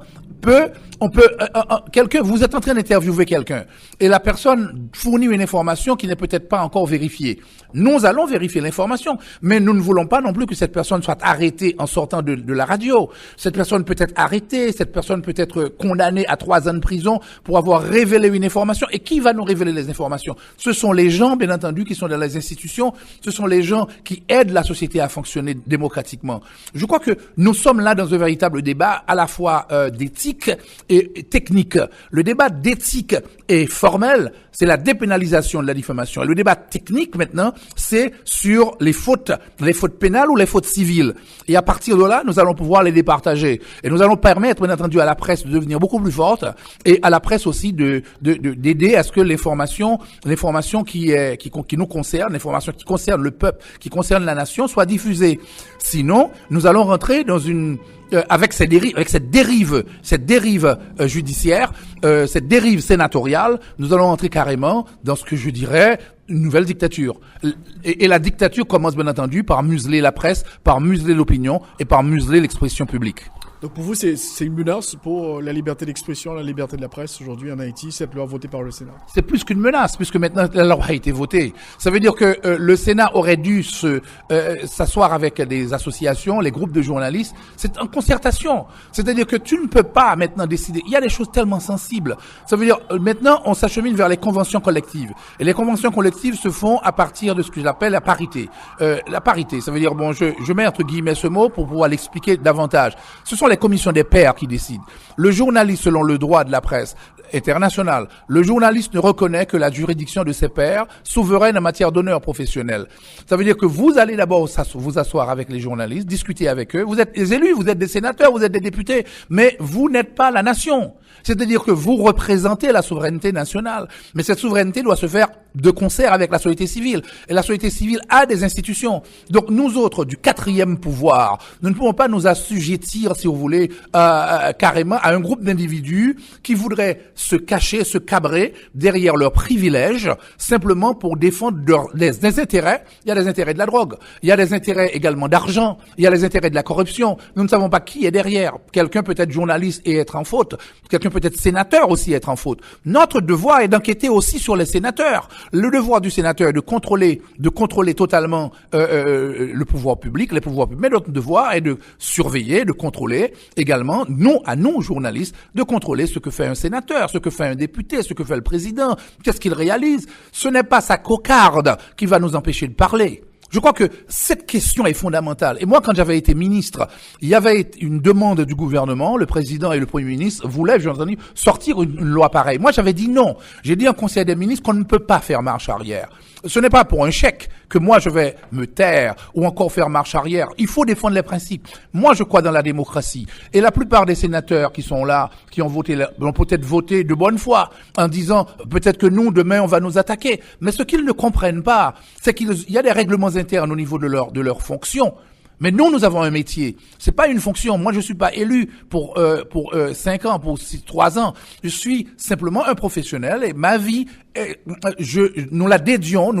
vous êtes en train d'interviewer quelqu'un et la personne fournit une information qui n'est peut-être pas encore vérifiée. Nous allons vérifier l'information, mais nous ne voulons pas non plus que cette personne soit arrêtée en sortant de la radio. Cette personne peut être arrêtée, cette personne peut être condamnée à 3 ans de prison pour avoir révélé une information. Et qui va nous révéler les informations? Ce sont les gens, bien entendu, qui sont dans les institutions, ce sont les gens qui aident la société à fonctionner démocratiquement. Je crois que nous sommes là dans un véritable débat à la fois d'éthique et technique. Le débat d'éthique et formel, c'est la dépénalisation de la diffamation. Et le débat technique, maintenant, c'est sur les fautes pénales ou les fautes civiles. Et à partir de là, nous allons pouvoir les départager. Et nous allons permettre, bien entendu, à la presse de devenir beaucoup plus forte et à la presse aussi d'aider à ce que l'information qui nous concerne, l'information qui concerne le peuple, qui concerne la nation, soit diffusée. Sinon, nous allons rentrer dans avec cette dérive judiciaire, cette dérive sénatoriale, nous allons entrer carrément dans ce que je dirais une nouvelle dictature. Et la dictature commence bien entendu par museler la presse, par museler l'opinion et par museler l'expression publique. Donc pour vous, c'est une menace pour la liberté d'expression, la liberté de la presse aujourd'hui en Haïti, cette loi votée par le Sénat? C'est plus qu'une menace, puisque maintenant la loi a été votée. Ça veut dire que le Sénat aurait dû s'asseoir avec des associations, les groupes de journalistes. C'est en concertation. C'est-à-dire que tu ne peux pas maintenant décider. Il y a des choses tellement sensibles. Ça veut dire maintenant on s'achemine vers les conventions collectives. Et les conventions collectives se font à partir de ce que j'appelle la parité. La parité, ça veut dire, bon, je mets entre guillemets ce mot pour pouvoir l'expliquer davantage. Ce sont les commissions des pairs qui décident. Le journaliste, selon le droit de la presse internationale, le journaliste ne reconnaît que la juridiction de ses pairs souveraine en matière d'honneur professionnel. Ça veut dire que vous allez d'abord vous asseoir avec les journalistes, discuter avec eux. Vous êtes des élus, vous êtes des sénateurs, vous êtes des députés, mais vous n'êtes pas la nation. C'est-à-dire que vous représentez la souveraineté nationale. Mais cette souveraineté doit se faire de concert avec la société civile. Et la société civile a des institutions. Donc nous autres, du quatrième pouvoir, nous ne pouvons pas nous assujettir, si vous voulez, carrément à un groupe d'individus qui voudraient se cacher, se cabrer derrière leurs privilèges, simplement pour défendre des intérêts. Il y a des intérêts de la drogue. Il y a des intérêts également d'argent. Il y a des intérêts de la corruption. Nous ne savons pas qui est derrière. Quelqu'un peut être journaliste et être en faute. Quelqu'un peut être sénateur aussi et être en faute. Notre devoir est d'enquêter aussi sur les sénateurs. Le devoir du sénateur est de contrôler totalement le pouvoir public, les pouvoirs publics. Mais notre devoir est de surveiller, de contrôler également, à nous, journalistes, de contrôler ce que fait un sénateur, ce que fait un député, ce que fait le président, qu'est-ce qu'il réalise. Ce n'est pas sa cocarde qui va nous empêcher de parler. Je crois que cette question est fondamentale. Et moi, quand j'avais été ministre, il y avait une demande du gouvernement, le président et le premier ministre voulaient, j'ai entendu, sortir une loi pareille. Moi, j'avais dit non. J'ai dit en conseil des ministres qu'on ne peut pas faire marche arrière. Ce n'est pas pour un chèque que moi je vais me taire ou encore faire marche arrière. Il faut défendre les principes. Moi, je crois dans la démocratie. Et la plupart des sénateurs qui sont là, qui ont peut-être voté de bonne foi en disant peut-être que nous, demain, on va nous attaquer. Mais ce qu'ils ne comprennent pas, c'est qu'il y a des règlements internes au niveau de leur fonction. Mais nous avons un métier. C'est pas une fonction. Moi, je suis pas élu pour 5 ans, pour 3 ans. Je suis simplement un professionnel et ma vie, nous dédions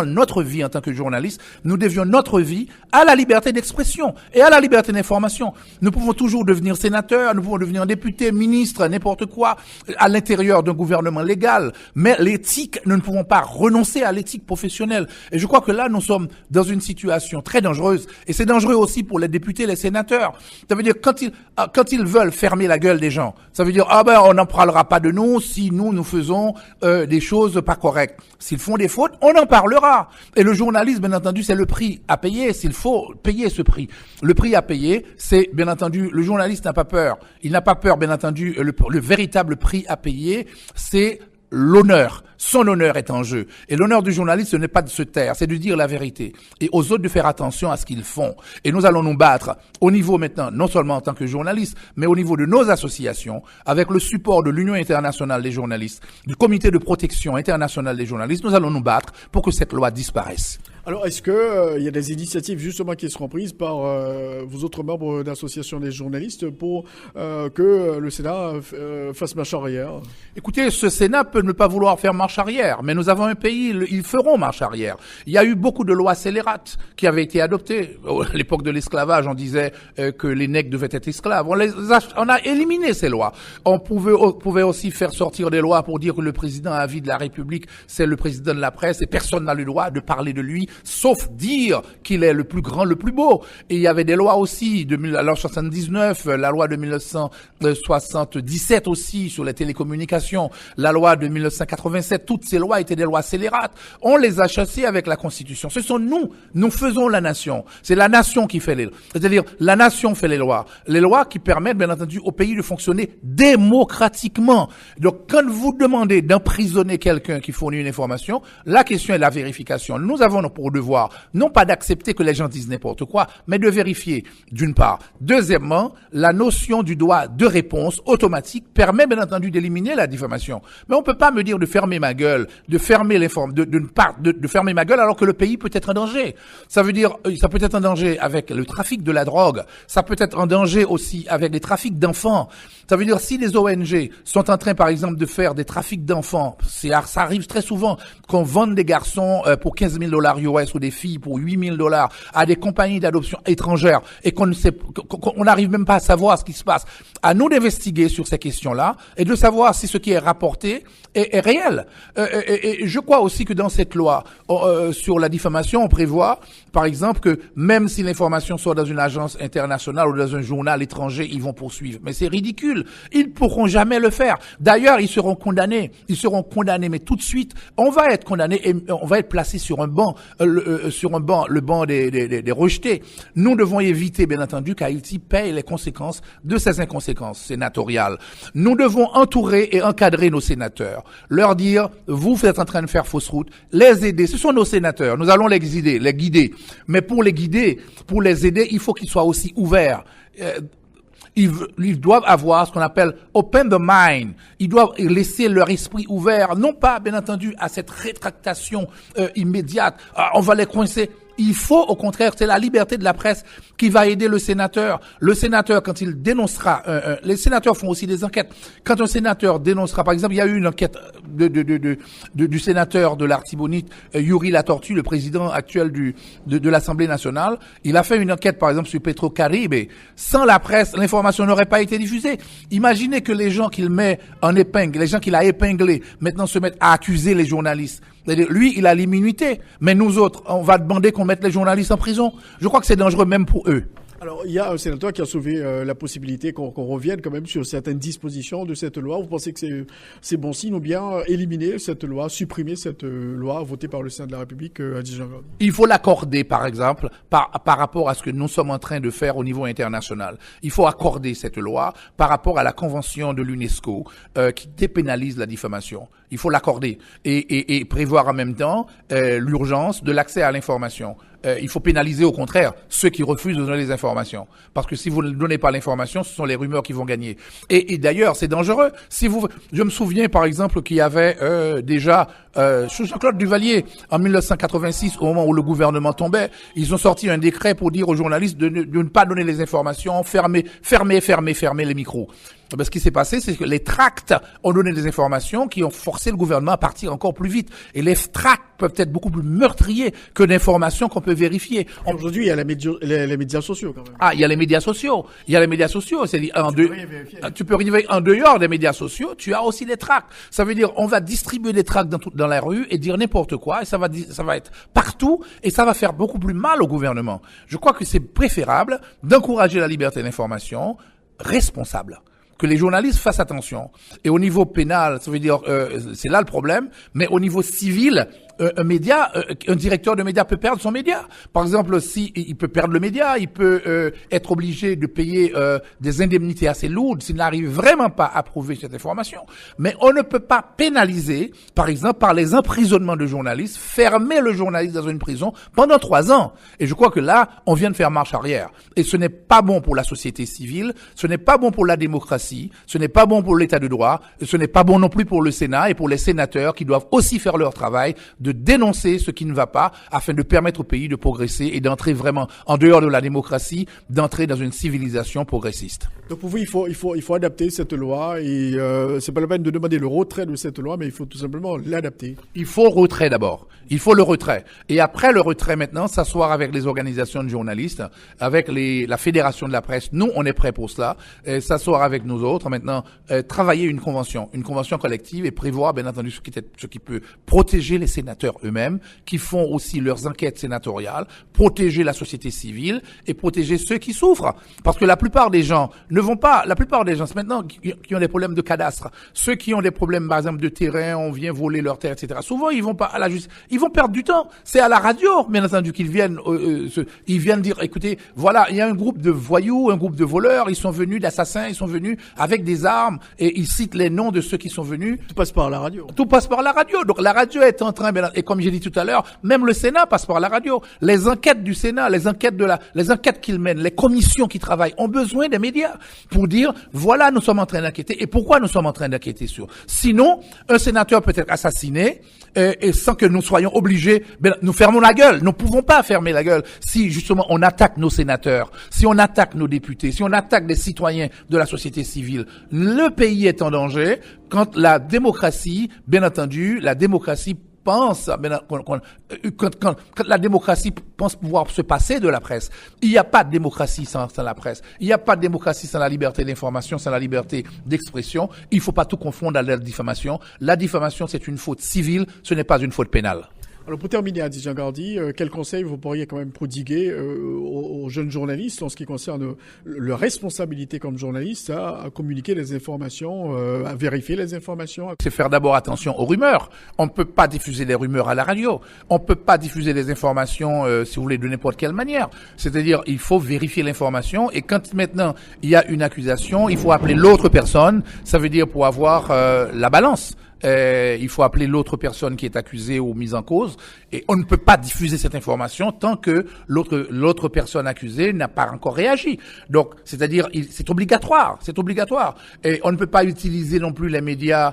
notre vie en tant que journaliste, nous dédions notre vie à la liberté d'expression et à la liberté d'information. Nous pouvons toujours devenir sénateur, nous pouvons devenir député, ministre, n'importe quoi, à l'intérieur d'un gouvernement légal. Mais l'éthique, nous ne pouvons pas renoncer à l'éthique professionnelle. Et je crois que là, nous sommes dans une situation très dangereuse. Et c'est dangereux aussi pour les députés, les sénateurs. Ça veut dire quand ils veulent fermer la gueule des gens, ça veut dire on n'en parlera pas de nous si nous faisons des choses pas correctes. S'ils font des fautes, on en parlera. Et le journalisme, bien entendu, c'est le prix à payer. S'il faut payer ce prix, le prix à payer, c'est bien entendu le journaliste n'a pas peur. Il n'a pas peur, bien entendu. Le véritable prix à payer, c'est l'honneur. Son honneur est en jeu. Et l'honneur du journaliste, ce n'est pas de se taire, c'est de dire la vérité. Et aux autres de faire attention à ce qu'ils font. Et nous allons nous battre au niveau maintenant, non seulement en tant que journalistes, mais au niveau de nos associations, avec le support de l'Union internationale des journalistes, du Comité de protection internationale des journalistes. Nous allons nous battre pour que cette loi disparaisse. Alors, est-ce que y a des initiatives justement qui seront prises par vos autres membres d'association des journalistes pour que le Sénat fasse marche arrière? Écoutez, ce Sénat peut ne pas vouloir faire marche arrière, mais nous avons un pays, ils feront marche arrière. Il y a eu beaucoup de lois scélérates qui avaient été adoptées. À l'époque de l'esclavage, on disait que les nègres devaient être esclaves. On a éliminé ces lois. On pouvait aussi faire sortir des lois pour dire que le président à vie de la République, c'est le président de la presse et personne n'a le droit de parler de lui, sauf dire qu'il est le plus grand, le plus beau. Et il y avait des lois aussi, de 1979, la loi de 1977 aussi sur les télécommunications, la loi de 1987, toutes ces lois étaient des lois scélérates. On les a chassées avec la Constitution. Ce sont nous faisons la nation. C'est la nation qui fait les lois. C'est-à-dire, la nation fait les lois. Les lois qui permettent, bien entendu, au pays de fonctionner démocratiquement. Donc, quand vous demandez d'emprisonner quelqu'un qui fournit une information, la question est la vérification. Nous avons pour devoir, non pas d'accepter que les gens disent n'importe quoi, mais de vérifier, d'une part. Deuxièmement, la notion du droit de réponse automatique permet, bien entendu, d'éliminer la diffamation. Mais on peut pas me dire de fermer ma gueule, de fermer de fermer ma gueule alors que le pays peut être en danger. Ça veut dire, ça peut être en danger avec le trafic de la drogue. Ça peut être en danger aussi avec les trafics d'enfants. Ça veut dire, si les ONG sont en train, par exemple, de faire des trafics d'enfants, ça arrive très souvent qu'on vende des garçons pour $15,000 US ou des filles pour $8,000 à des compagnies d'adoption étrangères et qu'on n'arrive même pas à savoir ce qui se passe. À nous d'investiguer sur ces questions-là et de savoir si ce qui est rapporté est réel. Et je crois aussi que dans cette loi sur la diffamation, on prévoit, par exemple, que même si l'information sort dans une agence internationale ou dans un journal étranger, ils vont poursuivre. Mais c'est ridicule. Ils pourront jamais le faire. D'ailleurs, ils seront condamnés. Mais tout de suite, on va être condamnés et on va être placé sur un banc, le banc des rejetés. Nous devons éviter, bien entendu, qu'Haïti paye les conséquences de ces inconséquences sénatoriales. Nous devons entourer et encadrer nos sénateurs. Leur dire, vous êtes en train de faire fausse route, les aider. Ce sont nos sénateurs. Nous allons les guider. Mais pour les guider, pour les aider, il faut qu'ils soient aussi ouverts. Ils doivent avoir ce qu'on appelle open the mind. Ils doivent laisser leur esprit ouvert, non pas, bien entendu, à cette rétractation immédiate. On va les coincer. Il faut, au contraire, c'est la liberté de la presse qui va aider le sénateur. Le sénateur, quand il dénoncera, les sénateurs font aussi des enquêtes. Quand un sénateur dénoncera, par exemple, il y a eu une enquête du sénateur de l'Artibonite, Yuri Latortue, le président actuel de l'Assemblée nationale. Il a fait une enquête, par exemple, sur Petrocaribe. Sans la presse, l'information n'aurait pas été diffusée. Imaginez que les gens qu'il met en épingle, les gens qu'il a épinglés, maintenant se mettent à accuser les journalistes. Lui, il a l'immunité. Mais nous autres, on va demander qu'on mette les journalistes en prison. Je crois que c'est dangereux même pour eux. Alors, il y a un sénateur qui a soulevé la possibilité qu'on revienne quand même sur certaines dispositions de cette loi. Vous pensez que c'est bon signe ou bien éliminer cette loi, supprimer cette loi votée par le Sénat de la République à 10 janvier? Il faut l'accorder, par exemple, par rapport à ce que nous sommes en train de faire au niveau international. Il faut accorder cette loi par rapport à la convention de l'UNESCO qui dépénalise la diffamation. Il faut l'accorder et prévoir en même temps l'urgence de l'accès à l'information. Il faut pénaliser au contraire ceux qui refusent de donner les informations. Parce que si vous ne donnez pas l'information, ce sont les rumeurs qui vont gagner. Et d'ailleurs, c'est dangereux. Je me souviens par exemple qu'il y avait déjà sous Jean-Claude Duvalier en 1986, au moment où le gouvernement tombait, ils ont sorti un décret pour dire aux journalistes de ne pas donner les informations, fermer les micros. Ben, ce qui s'est passé, c'est que les tracts ont donné des informations qui ont forcé le gouvernement à partir encore plus vite. Et les tracts peuvent être beaucoup plus meurtriers que d'informations qu'on peut vérifier. Aujourd'hui, il y a les médias sociaux quand même. Ah, il y a les médias sociaux. C'est-à-dire, tu peux arriver en dehors des médias sociaux, tu as aussi des tracts. Ça veut dire, on va distribuer des tracts dans la rue et dire n'importe quoi, et ça va être partout, et ça va faire beaucoup plus mal au gouvernement. Je crois que c'est préférable d'encourager la liberté d'information responsable. Que les journalistes fassent attention. Et au niveau pénal, ça veut dire, c'est là le problème, mais au niveau civil, un directeur de média peut perdre son média. Par exemple, il peut perdre le média, il peut être obligé de payer des indemnités assez lourdes s'il n'arrive vraiment pas à prouver cette information. Mais on ne peut pas pénaliser, par exemple, par les emprisonnements de journalistes, fermer le journaliste dans une prison pendant 3 ans. Et je crois que là, on vient de faire marche arrière. Et ce n'est pas bon pour la société civile, ce n'est pas bon pour la démocratie, ce n'est pas bon pour l'état de droit, ce n'est pas bon non plus pour le Sénat et pour les sénateurs qui doivent aussi faire leur travail de dénoncer ce qui ne va pas afin de permettre au pays de progresser et d'entrer vraiment en dehors de la démocratie, d'entrer dans une civilisation progressiste. Donc pour vous, il faut adapter cette loi et c'est pas la peine de demander le retrait de cette loi, mais il faut tout simplement l'adapter. Il faut retrait d'abord. Il faut le retrait. Et après le retrait maintenant, s'asseoir avec les organisations de journalistes, avec la Fédération de la presse. Nous, on est prêts pour cela. S'asseoir avec nous autres maintenant, travailler une convention collective et prévoir bien entendu ce qui peut protéger les sénateurs eux-mêmes, qui font aussi leurs enquêtes sénatoriales, protéger la société civile et protéger ceux qui souffrent. Parce que la plupart des gens, c'est maintenant qui ont des problèmes de cadastre. Ceux qui ont des problèmes, par exemple, de terrain, on vient voler leur terre, etc. Souvent, ils vont pas à la justice. Ils vont perdre du temps. C'est à la radio, bien entendu, qu'ils viennent, ils viennent dire, écoutez, voilà, il y a un groupe de voyous, un groupe de voleurs, ils sont venus d'assassins, ils sont venus avec des armes et ils citent les noms de ceux qui sont venus. Tout passe par la radio. Donc la radio est en train, bien et comme j'ai dit tout à l'heure, même le Sénat passe par la radio. Les enquêtes du Sénat, les enquêtes qu'il mène, les commissions qui travaillent ont besoin des médias pour dire, voilà, nous sommes en train d'enquêter et pourquoi nous sommes en train d'enquêter sur. Sinon, un sénateur peut être assassiné, et sans que nous soyons obligés, nous fermons la gueule. Nous ne pouvons pas fermer la gueule si justement on attaque nos sénateurs, si on attaque nos députés, si on attaque des citoyens de la société civile. Le pays est en danger quand la démocratie, bien entendu, la démocratie pense, quand la démocratie pense pouvoir se passer de la presse. Il n'y a pas de démocratie sans la presse. Il n'y a pas de démocratie sans la liberté d'information, sans la liberté d'expression. Il ne faut pas tout confondre à la diffamation. La diffamation, c'est une faute civile, ce n'est pas une faute pénale. Alors pour terminer, Adi Jangardi, quel conseil vous pourriez quand même prodiguer aux jeunes journalistes en ce qui concerne leur responsabilité comme journaliste à communiquer les informations, à vérifier les informations? C'est faire d'abord attention aux rumeurs. On ne peut pas diffuser des rumeurs à la radio. On ne peut pas diffuser des informations, si vous voulez, de n'importe quelle manière. C'est-à-dire, il faut vérifier l'information et quand maintenant il y a une accusation, il faut appeler l'autre personne. Ça veut dire pour avoir la balance. Il faut appeler l'autre personne qui est accusée ou mise en cause et on ne peut pas diffuser cette information tant que l'autre personne accusée n'a pas encore réagi. Donc, c'est-à-dire, c'est obligatoire et on ne peut pas utiliser non plus les médias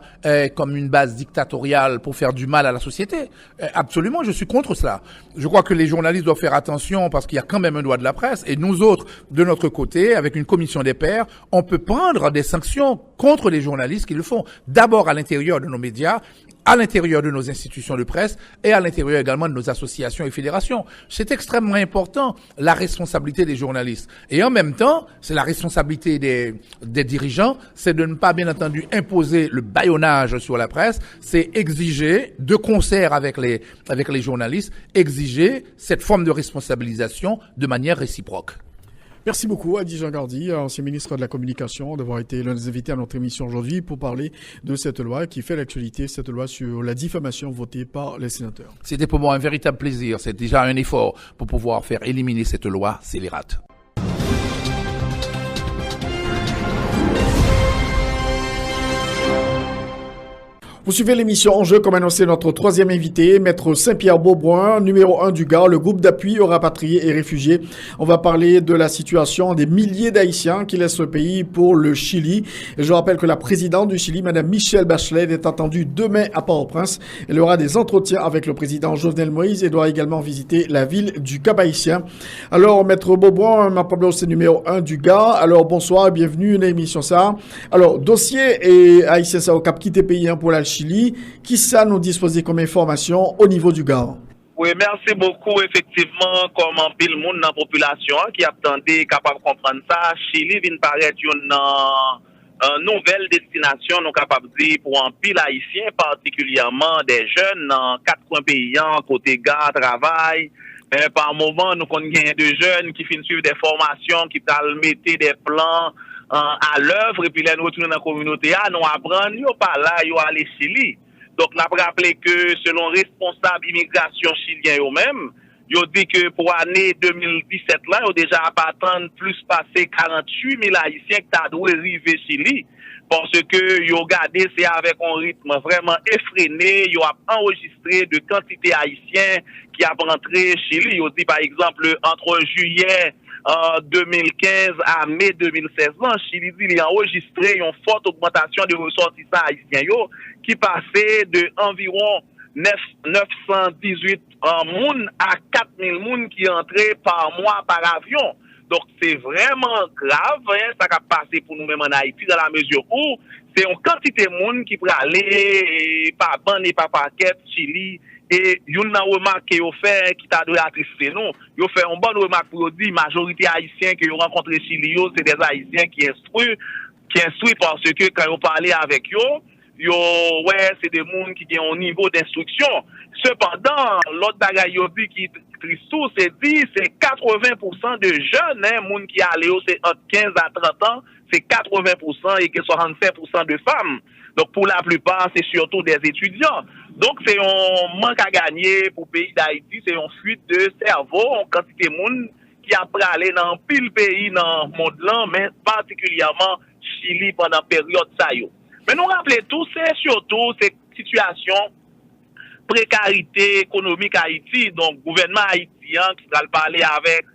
comme une base dictatoriale pour faire du mal à la société. Absolument, je suis contre cela. Je crois que les journalistes doivent faire attention parce qu'il y a quand même un droit de la presse et nous autres, de notre côté, avec une commission des pairs, on peut prendre des sanctions contre les journalistes qui le font. D'abord à l'intérieur de nos médias, à l'intérieur de nos institutions de presse et à l'intérieur également de nos associations et fédérations. C'est extrêmement important, la responsabilité des journalistes. Et en même temps, c'est la responsabilité des dirigeants, c'est de ne pas, bien entendu, imposer le bâillonnage sur la presse, c'est exiger, de concert avec les journalistes, exiger cette forme de responsabilisation de manière réciproque. Merci beaucoup, Adi Jangardi, ancien ministre de la Communication, d'avoir été l'un des invités à notre émission aujourd'hui pour parler de cette loi qui fait l'actualité, cette loi sur la diffamation votée par les sénateurs. C'était pour moi un véritable plaisir. C'est déjà un effort pour pouvoir faire éliminer cette loi scélérate. Vous suivez l'émission Enjeu comme annoncé notre troisième invité, Maître Saint-Pierre Beaubrun, numéro 1 du GAR, le groupe d'appui aux rapatriés et réfugiés. On va parler de la situation des milliers d'Haïtiens qui laissent le pays pour le Chili. Et je rappelle que la présidente du Chili, Madame Michelle Bachelet, est attendue demain à Port-au-Prince. Elle aura des entretiens avec le président Jovenel Moïse et doit également visiter la ville du Cap-Haïtien. Alors, Maître Beaubrun, ma Pablo, c'est numéro 1 du GAR. Alors, bonsoir et bienvenue à l'émission ça. Alors, dossier et Haïtien ça au Cap quitté pays pour la Chili, qui ça nous dispose comme information au niveau du GAR? Oui, merci beaucoup. Effectivement, comme en pile monde dans la population qui attendait capable de comprendre ça, Chili vient paraître une nouvelle destination, nous capable de dire pour un pile haïtien, particulièrement des jeunes dans 4 coins payants, côté GAR, travail. Mais par moment, nous connaissons des jeunes qui finissent suivre des formations, qui mettent des plans à l'œuvre et puis là nous retournons dans la communauté nous apprenons yo pas là yo aller Chili. Donc n'a rappelé que selon responsable immigration chilien eux-mêmes yo dit que pour année 2017 là yo déjà pas attendre plus passer 48 000 haïtiens qui t'a dû arriver Chili parce que yo regardé c'est avec un rythme vraiment effréné, yo a enregistré de quantité haïtiens qui a rentré Chili. Yo dit par exemple entre juillet 2015 à mai 2016, Chili il a enregistré une forte augmentation de ressortissants haïtiens qui passait de environ 918 moun à 4000 moun qui entraient par mois par avion. Donc c'est vraiment grave ça qui a passé pour nous-mêmes en Haïti dans la mesure où c'est une quantité de moun qui peut aller par bande et par paquet Chili. Et yon nan remarque yo fait qui t'a dû attrister nous yo fait une bonne remarque pour dire majorité haïtiens que yo rencontré Chili c'est des haïtiens qui instruisent parce que quand yo parler avec yo ouais c'est des monde qui ont un niveau d'instruction. Cependant l'autre bagaille yo dit qui tristou c'est 80% de jeunes monde qui allé c'est entre 15 à 30 ans, c'est 80% et que 65% de femmes. Donc pour la plupart c'est surtout des étudiants. Donc c'est un manque à gagner pour le pays d'Haïti, c'est une fuite de cerveau, en quantité de monde qui a pralé dans pile pays dans le monde là, mais particulièrement Chili pendant la période ça yo. Mais nous rappelons tout, c'est surtout cette situation précarité économique Haïti. Donc, gouvernement haïtien qui va parler avec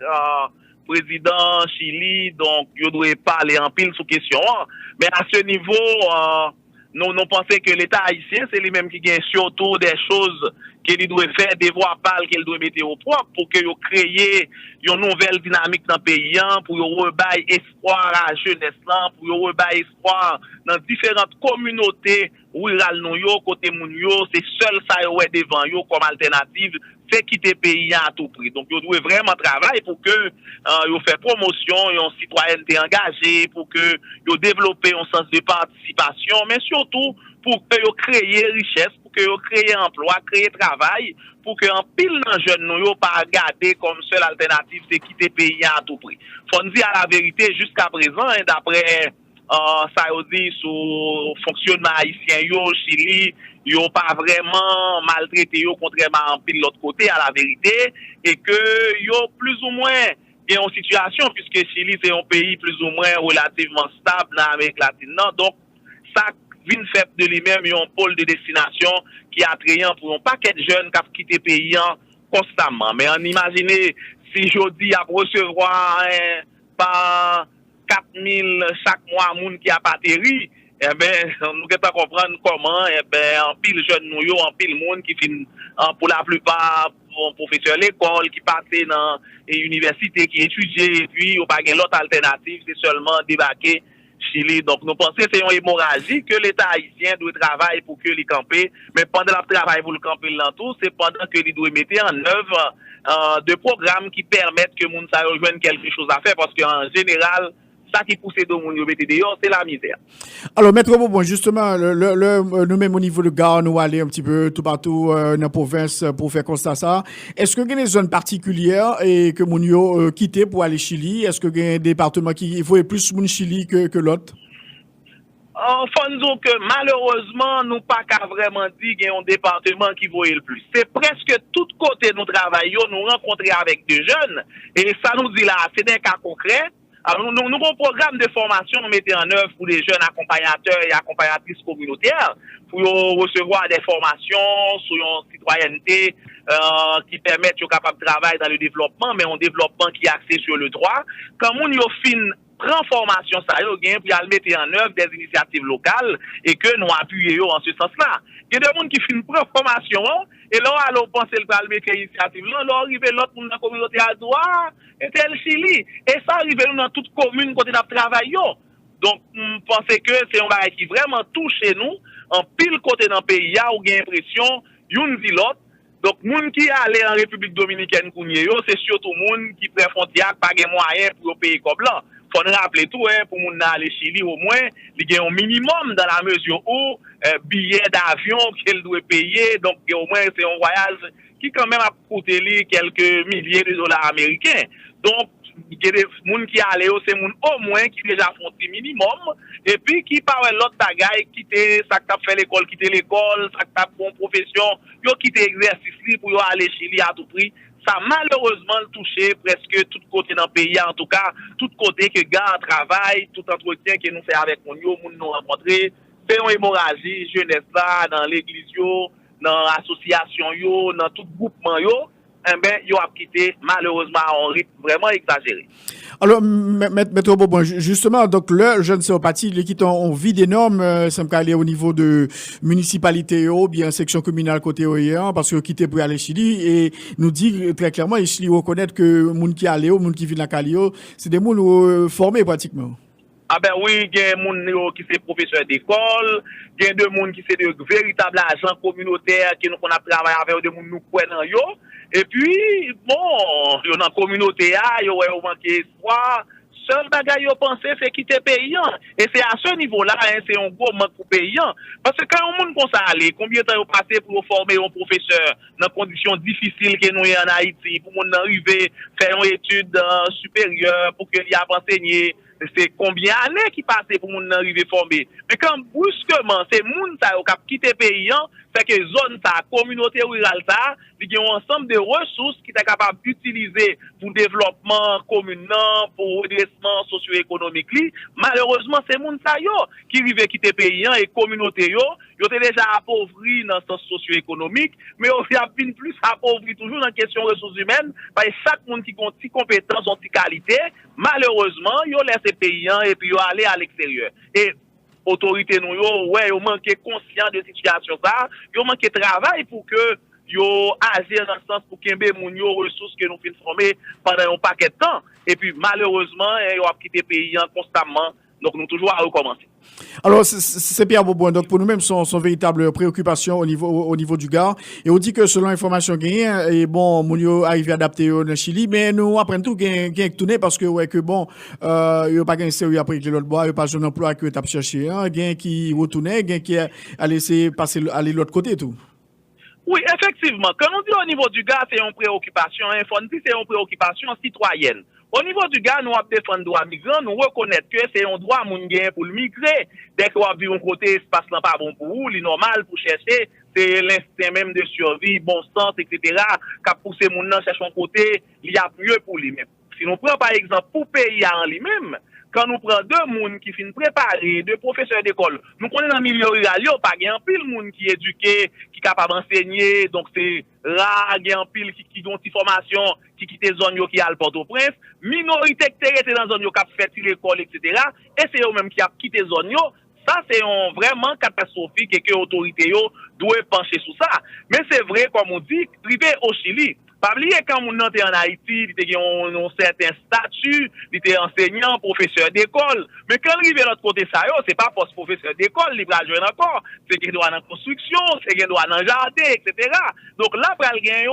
président Chili, donc, il doit parler en pile sous question. Mais à ce niveau, nous pensons que l'État haïtien, c'est lui-même qui gagne surtout des choses qu'il doit faire, des voies pâles qu'il doit mettre au propre pour que vous créez une nouvelle dynamique dans le pays, pour rebailler espoir à la jeunesse, pour rebailler espoir dans différentes communautés rurales, côté moun yo, c'est seul ça yo devant yo comme alternative, c'est quitter le pays à tout prix. Donc, vous devez vraiment travailler pour que vous fassiez promotion, une citoyenneté engagée, pour que vous développez un sens de participation, mais surtout pour que vous créez richesse, pour que vous créez emploi, créez travail, pour que en pile de jeunes nous pas garder comme seule alternative, c'est quitter le pays à tout prix. Faut dire à la vérité, jusqu'à présent, d'après ça dit sous fonctionnement haïtien yo Chili yo pas vraiment maltraité yo contrairement en pile l'autre côté à la vérité et que yo plus ou moins il y a une situation puisque Chili c'est un pays plus ou moins relativement stable dans l'Amérique latine donc ça vient fait de lui-même un pôle de destination qui est attrayant pour un paquet de jeunes qui quittent le pays constamment mais on imagine si je dis à recevoir par 4 000 chaque mois moun qui a atterri eh ben nous devons comprendre comment en pile jeunes nous en pile monde qui fin pour la plupart professeurs l'école qui passent dans l'université qui étudient et puis ou pas gain l'autre alternative c'est seulement débarquer Chili donc nous pensons c'est une hémorragie que l'État haïtien doit travailler pour que les camper mais pendant le travail pour le camper dans tout c'est pendant que il doit mettre en œuvre de programmes qui permettent que moun ça rejoigne quelque chose à faire parce qu'en général ça qui pousse de moun yo mette dehors, c'est la misère. Alors, Maître Bobon, justement, nous-mêmes au niveau de Gare, nous allons un petit peu tout partout dans la province pour faire constat ça. Est-ce que il y a des zones particulières et que moun yo quitté pour aller Chili? Est-ce que il y a un département qui faut plus moun Chili que l'autre? Faut nous dire que malheureusement, nous pas qu'à vraiment dire qu'il y a un département qui vaut le plus. C'est presque tout côté nous travaillons, nous rencontrons avec des jeunes et ça nous dit là, c'est des cas concrets. Alors, nous avons un programme de formation nous mettons en œuvre pour les jeunes accompagnateurs et accompagnatrices communautaires pour recevoir des formations sur une citoyenneté qui permettent de capable de travailler dans le développement, mais un développement qui est axé sur le droit. Quand on y fin prend formation, ça y est, pour mettre en œuvre des initiatives locales et que nous appuyons en ce sens-là. Il y a des gens qui finissent prendre formation et là, alors, penser le mettre initiative là, là, arrive l'autre dans la communauté à droit, et tel Chili. Et ça arrive dans toute commune côté de travail. Donc, je pense que c'est un bagage qui vraiment touche nous, en pile côté dans le pays, où il y a l'impression, une dit l'autre. Donc, moun qui allait en République Dominicaine, c'est surtout moun qui prend frontière, pas de moyens pour payer comme là. Faut nous rappeler tout, pour moun aller Chili, au moins, il y a un minimum dans la mesure où, billet d'avion qu'elle doit payer, donc, au moins, c'est un voyage qui quand même a coûté quelques milliers de dollars américains. Donc, il y a des gens qui allaient, c'est moun au moins qui déjà font un minimum, et puis qui parlent l'autre bagaille, quitter, ça que fait l'école, quitter l'école, ça que pour une profession, yo quitter exercice pour aller Chili à tout prix. Ça a malheureusement touché presque tout côté dans le pays, en tout cas, tout côté que gars travail, tout entretien que nous faisons avec nous rencontrer, c'est une hémorragie, jeunesse là, dans l'église, dans l'association, dans tout groupement, ils ont quitté malheureusement à un rythme vraiment exagéré. Alors, Maître Bobon, justement, donc le jeune sympathie, il quitte en vie des normes, ça me aller au niveau de municipalité ou bien section communale côté OEA, parce que quitté pour aller Chili et nous dit très clairement, et Chili reconnaître que moun qui allait ou moun qui vit dans Calio, c'est des moun formés pratiquement. Ah ben oui, il y a des gens qui sont professeurs d'école, il y a des gens qui sont de véritables agents communautaires qui nous a travaillé avec des gens nous connaissent yo. Et puis, bon, dans la communauté, il y a manqué espoir. Seul bagage yo pensé c'est quitter paysan. Et c'est à ce niveau-là, c'est un gros manque pour paysan. Parce que quand on monde comme ça aller, combien de temps vous passé pour former un professeur dans conditions difficiles que nous y en Haïti, pour mon arriver faire une étude supérieure pour qu'il y a enseigné. C'est combien d'années qui passent pour mon arriver formé. Mais quand brusquement, c'est moun ça qui quitté paysan, fait que zone ça, communauté rurale ça, il y a un ensemble de ressources qui est capable d'utiliser pour développement commun, pour redressement socio-économique. Malheureusement, c'est moun sa yo qui rive quitter pays et communauté yo étaient déjà appauvris dans le sens socio-économique, mais aussi a plus appauvris toujours dans la question des ressources humaines, parce que chaque monde qui a une compétence, une qualité, malheureusement, yo laisse pays et puis yo aller à l'extérieur. Et autorité nous yo manque conscient de situation ça, yo manque travail pour que yo agir dans le sens pour qu'il y ait des ressources que nous finissons former pendant un paquet de temps. Et puis, malheureusement, yo a quitté le pays constamment. Donc, nous toujours à recommencer. Alors, c'est Pierre Beauboin. Donc, pour nous-mêmes, son véritable préoccupation au niveau du Gard. Et on dit que selon l'information gagnée, et bon, Mounio arrive à adapter au Chili, mais nous apprenons tout gain tourné parce que, que bon, il n'y a pas gain sérieux après que l'autre bois, il n'y a pas un emploi que tu as cherché, gain qui retournait, gain qui a laissé passer, aller de l'autre côté et tout. Oui, effectivement. Quand on dit au niveau du Gard, c'est une préoccupation, c'est une préoccupation citoyenne. Au niveau du Gard, nous avons défendu le droit migrant, nous reconnaissons que c'est un droit pour le migrer. Dès qu'on a vu un côté, espace n'est pas bon pour vous, c'est normal pour chercher, c'est l'instinct même de survie, bon sens, etc. Qui pousse les gens à chercher un côté, il y a mieux pour lui-même. Si nous prenons par exemple pour pays en lui-même, quand nous prenons deux personnes qui finissent préparés, deux professeurs d'école, nous connaissons dans le milieu rural, il n'y a pas un pile de monde qui est éduqué, qui est capable d'enseigner, donc c'est rare, il y a un pile qui ont une formation, qui quitte les zones qui a le Port-au-Prince, minorité qui est dans les zones qui a fait l'école, etc. Et c'est eux-mêmes qui ont quitté les zones. Ça, c'est vraiment catastrophique et que l'autorité doit pencher sur ça. Mais c'est vrai, comme on dit, privé au Chili. Pas oublier quand on était en Haïti, il était un certain statut, il était enseignant, professeur d'école. Mais quand il arrive de l'autre côté, ça, c'est pas poste professeur d'école, il va jouer encore. C'est qu'il doit dans la construction, c'est qu'il doit dans le jardin, etc. Donc là, il y a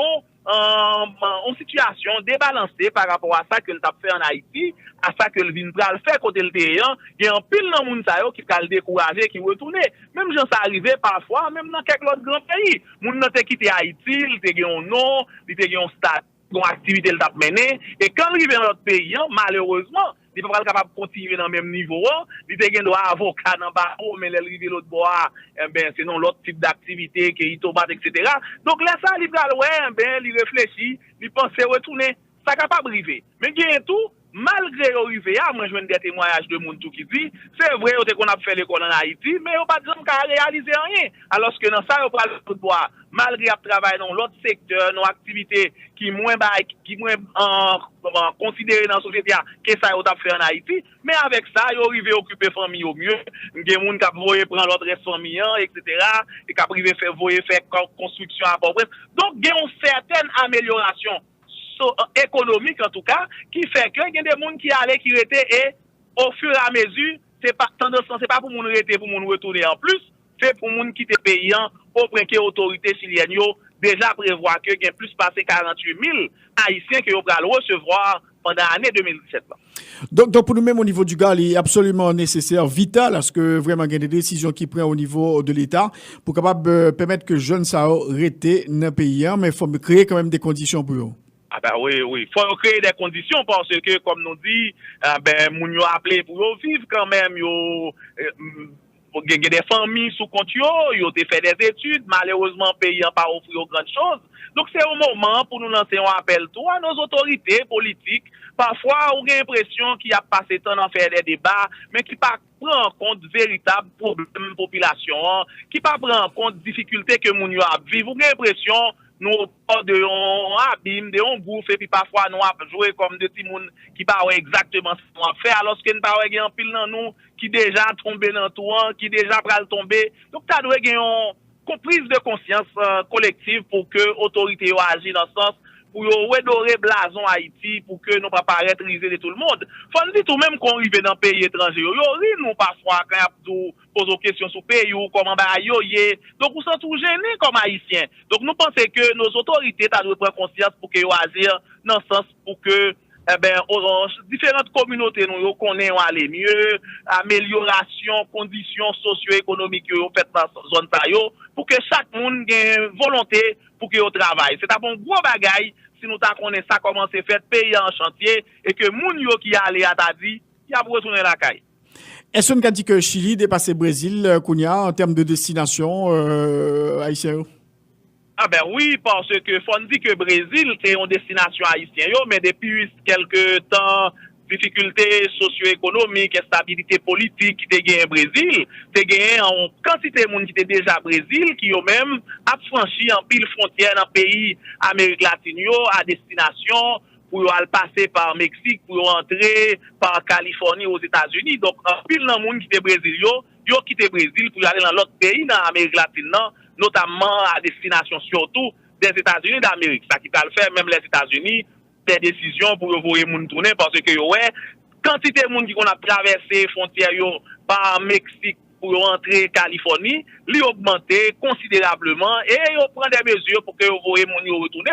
une situation débalancée par rapport à ça que le t'a fait en Haïti, à ça que le Vinpral fait côté le terrain. Il y a un pile dans le monde qui va le décourager, qui retourne. Même gens ça arrivé parfois, même dans quelques autres grands pays. Moun n'a quitté Haïti, il te gagne un nom, il te gagne un statut, une activité le t'a mené. Et quand il arrive dans notre pays, malheureusement, il n'est pas capable de continuer dans le même niveau. Il te gagne un avocat dans le barreau, mais il arrive de l'autre bois, c'est non l'autre type d'activité, qui est tomate, etc. Donc là, ça, il réfléchit, il pense retourner. Ça n'est pas arrivé. Mais il y a tout. Malgré l'arrivée, moi je viens des témoignages de monde qui dit, c'est vrai qu'on a fait l'école en Haïti, mais on n'a pas réalisé rien. Alors que dans ça, on parle de droit. Malgré le travail dans l'autre secteur, nos activités qui moins considérées dans la société, que ça on a fait en Haïti, mais avec ça, ils arrivé à occuper la famille au mieux. Il y a des gens qui ont prendre l'autre reste famille, etc. Et qui ont faire construction à Port-au-Prince. Donc, il y a une certaine amélioration économique en tout cas, qui fait que il y a des gens qui allaient, qui étaient, et au fur et à mesure, c'est pas pas pour moun rester, pour moun retourner en plus, c'est pour moun quitter payant, au point que l'autorité chilienne déjà prévoit que il y a plus passé 48 000 Haïtiens qui vont recevoir pendant l'année 2017. Donc pour nous-mêmes au niveau du Gard, il est absolument nécessaire, vital, parce que vraiment il y a des décisions qui prennent au niveau de l'État pour capable permettre que jeunes ça restent dans le pays, mais il faut créer quand même des conditions pour eux. Ah ben oui. Faut créer des conditions parce que, comme nous dit, moun yo appelé pour vivre quand même, il y a des familles sous compte yo te fait des études, malheureusement, le pays n'a pas offert grandes choses. Donc c'est au moment pour nous lancer un appel à nos autorités politiques. Parfois, on a l'impression qu'il y a passé temps à faire des débats, mais qui pas prend en compte véritables problèmes de la population, qui pas prend en compte difficultés que moun yo a vivre. On a l'impression nous de un abîme, de un gouffre, et puis parfois nous avons joué comme des petits moun qui parlent exactement ce qu'on a fait, alors que nous parlons en pile dans nous, qui déjà tombé dans tout, qui déjà pral tomber. Donc, ça doit y avoir une prise de conscience collective pour que l'autorité agisse dans ce sens, pour redorer blason Haïti, pour que nous ne pas paraître risés de tout le monde. Faut dire tout même qu'on arrive dans un pays étranger. Nous parfois quand on pose des questions sur le pays ou comment donc on s'en trouve gêné comme haïtien. Donc nous pensons que nos autorités doivent prendre conscience pour qu'ils agissent dans ce sens pour que différentes communautés nous connaissent aller mieux, amélioration conditions socio-économiques faites dans la zone pour que chaque monde ait une volonté pour qu'il travaille. C'est un bon gros bagage si nous connaissons ça comment c'est fait pays en chantier et que moun yo qui allait à ta dit, il a retourner la caille. Est-ce qu'on a dit que Chili dépasse Brésil, Kounia, en termes de destination haïtienne? Ah ben oui, parce que faut dire que Brésil, c'est une destination haïtienne, mais depuis quelques temps, difficultés socio-économiques, instabilité politique qui te gagné au Brésil, te gagné en quantité de monde qui était déjà au Brésil, qui ont même franchi en pile frontière dans le pays Amérique latine à destination pour aller passer par Mexique, pour entrer par Californie aux États-Unis. Donc, en pile dans le monde qui était Brésil, yo quitté Brésil pour aller dans l'autre pays dans l'Amérique latine, notamment à destination surtout des États-Unis d'Amérique. Ça qui va le faire, même les États-Unis, des décisions pour voir les gens tourner parce que, ouais, quantité de monde qui a traversé frontière par Mexique pour entrer Californie, li augmenté considérablement et on prend des mesures pour que vous voyez les gens retourner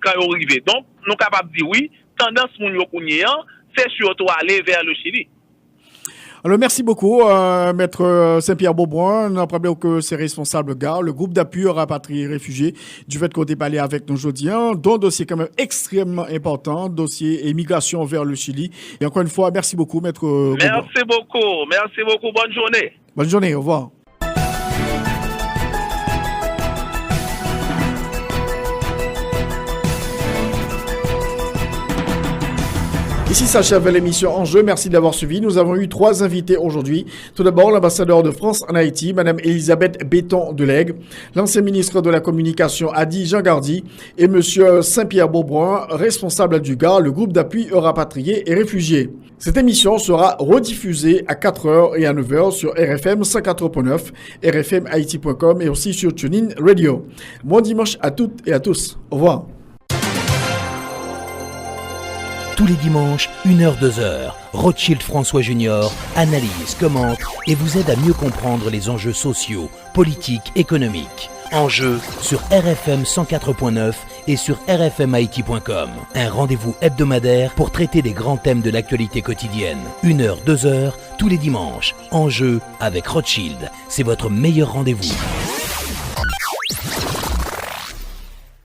quand ils arrivent. Donc, nous sommes capables de dire oui, tendance moun yo kounyen, c'est surtout aller vers le Chili. Alors, merci beaucoup, Maître Saint-Pierre-Beaubrun. On apprend bien que c'est responsable gare, le groupe d'appui aux rapatriés réfugiés, du fait qu'on est parlé avec nous aujourd'hui, dont dossier quand même extrêmement important, dossier immigration vers le Chili. Et encore une fois, merci beaucoup, Maître Beaubrun. Merci beaucoup, bonne journée. Bonne journée, au revoir. Ici s'achève l'émission Enjeu. Merci de l'avoir suivi. Nous avons eu 3 invités aujourd'hui. Tout d'abord, l'ambassadeur de France en Haïti, Madame Elisabeth Béton-Delègue, l'ancien ministre de la Communication, Adi Jean-Gardy, et Monsieur Saint-Pierre Beaubrun, responsable du GAR, le groupe d'appui aux rapatriés et réfugiés. Cette émission sera rediffusée à 4h et à 9h sur RFM 104.9, rfmhaiti.com et aussi sur TuneIn Radio. Bon dimanche à toutes et à tous. Au revoir. Tous les dimanches, 1h-2h, Rothschild François Junior analyse, commente et vous aide à mieux comprendre les enjeux sociaux, politiques, économiques. Enjeux sur RFM 104.9 et sur rfmhaiti.com. Un rendez-vous hebdomadaire pour traiter des grands thèmes de l'actualité quotidienne. 1h-2h, tous les dimanches. Enjeux avec Rothschild. C'est votre meilleur rendez-vous.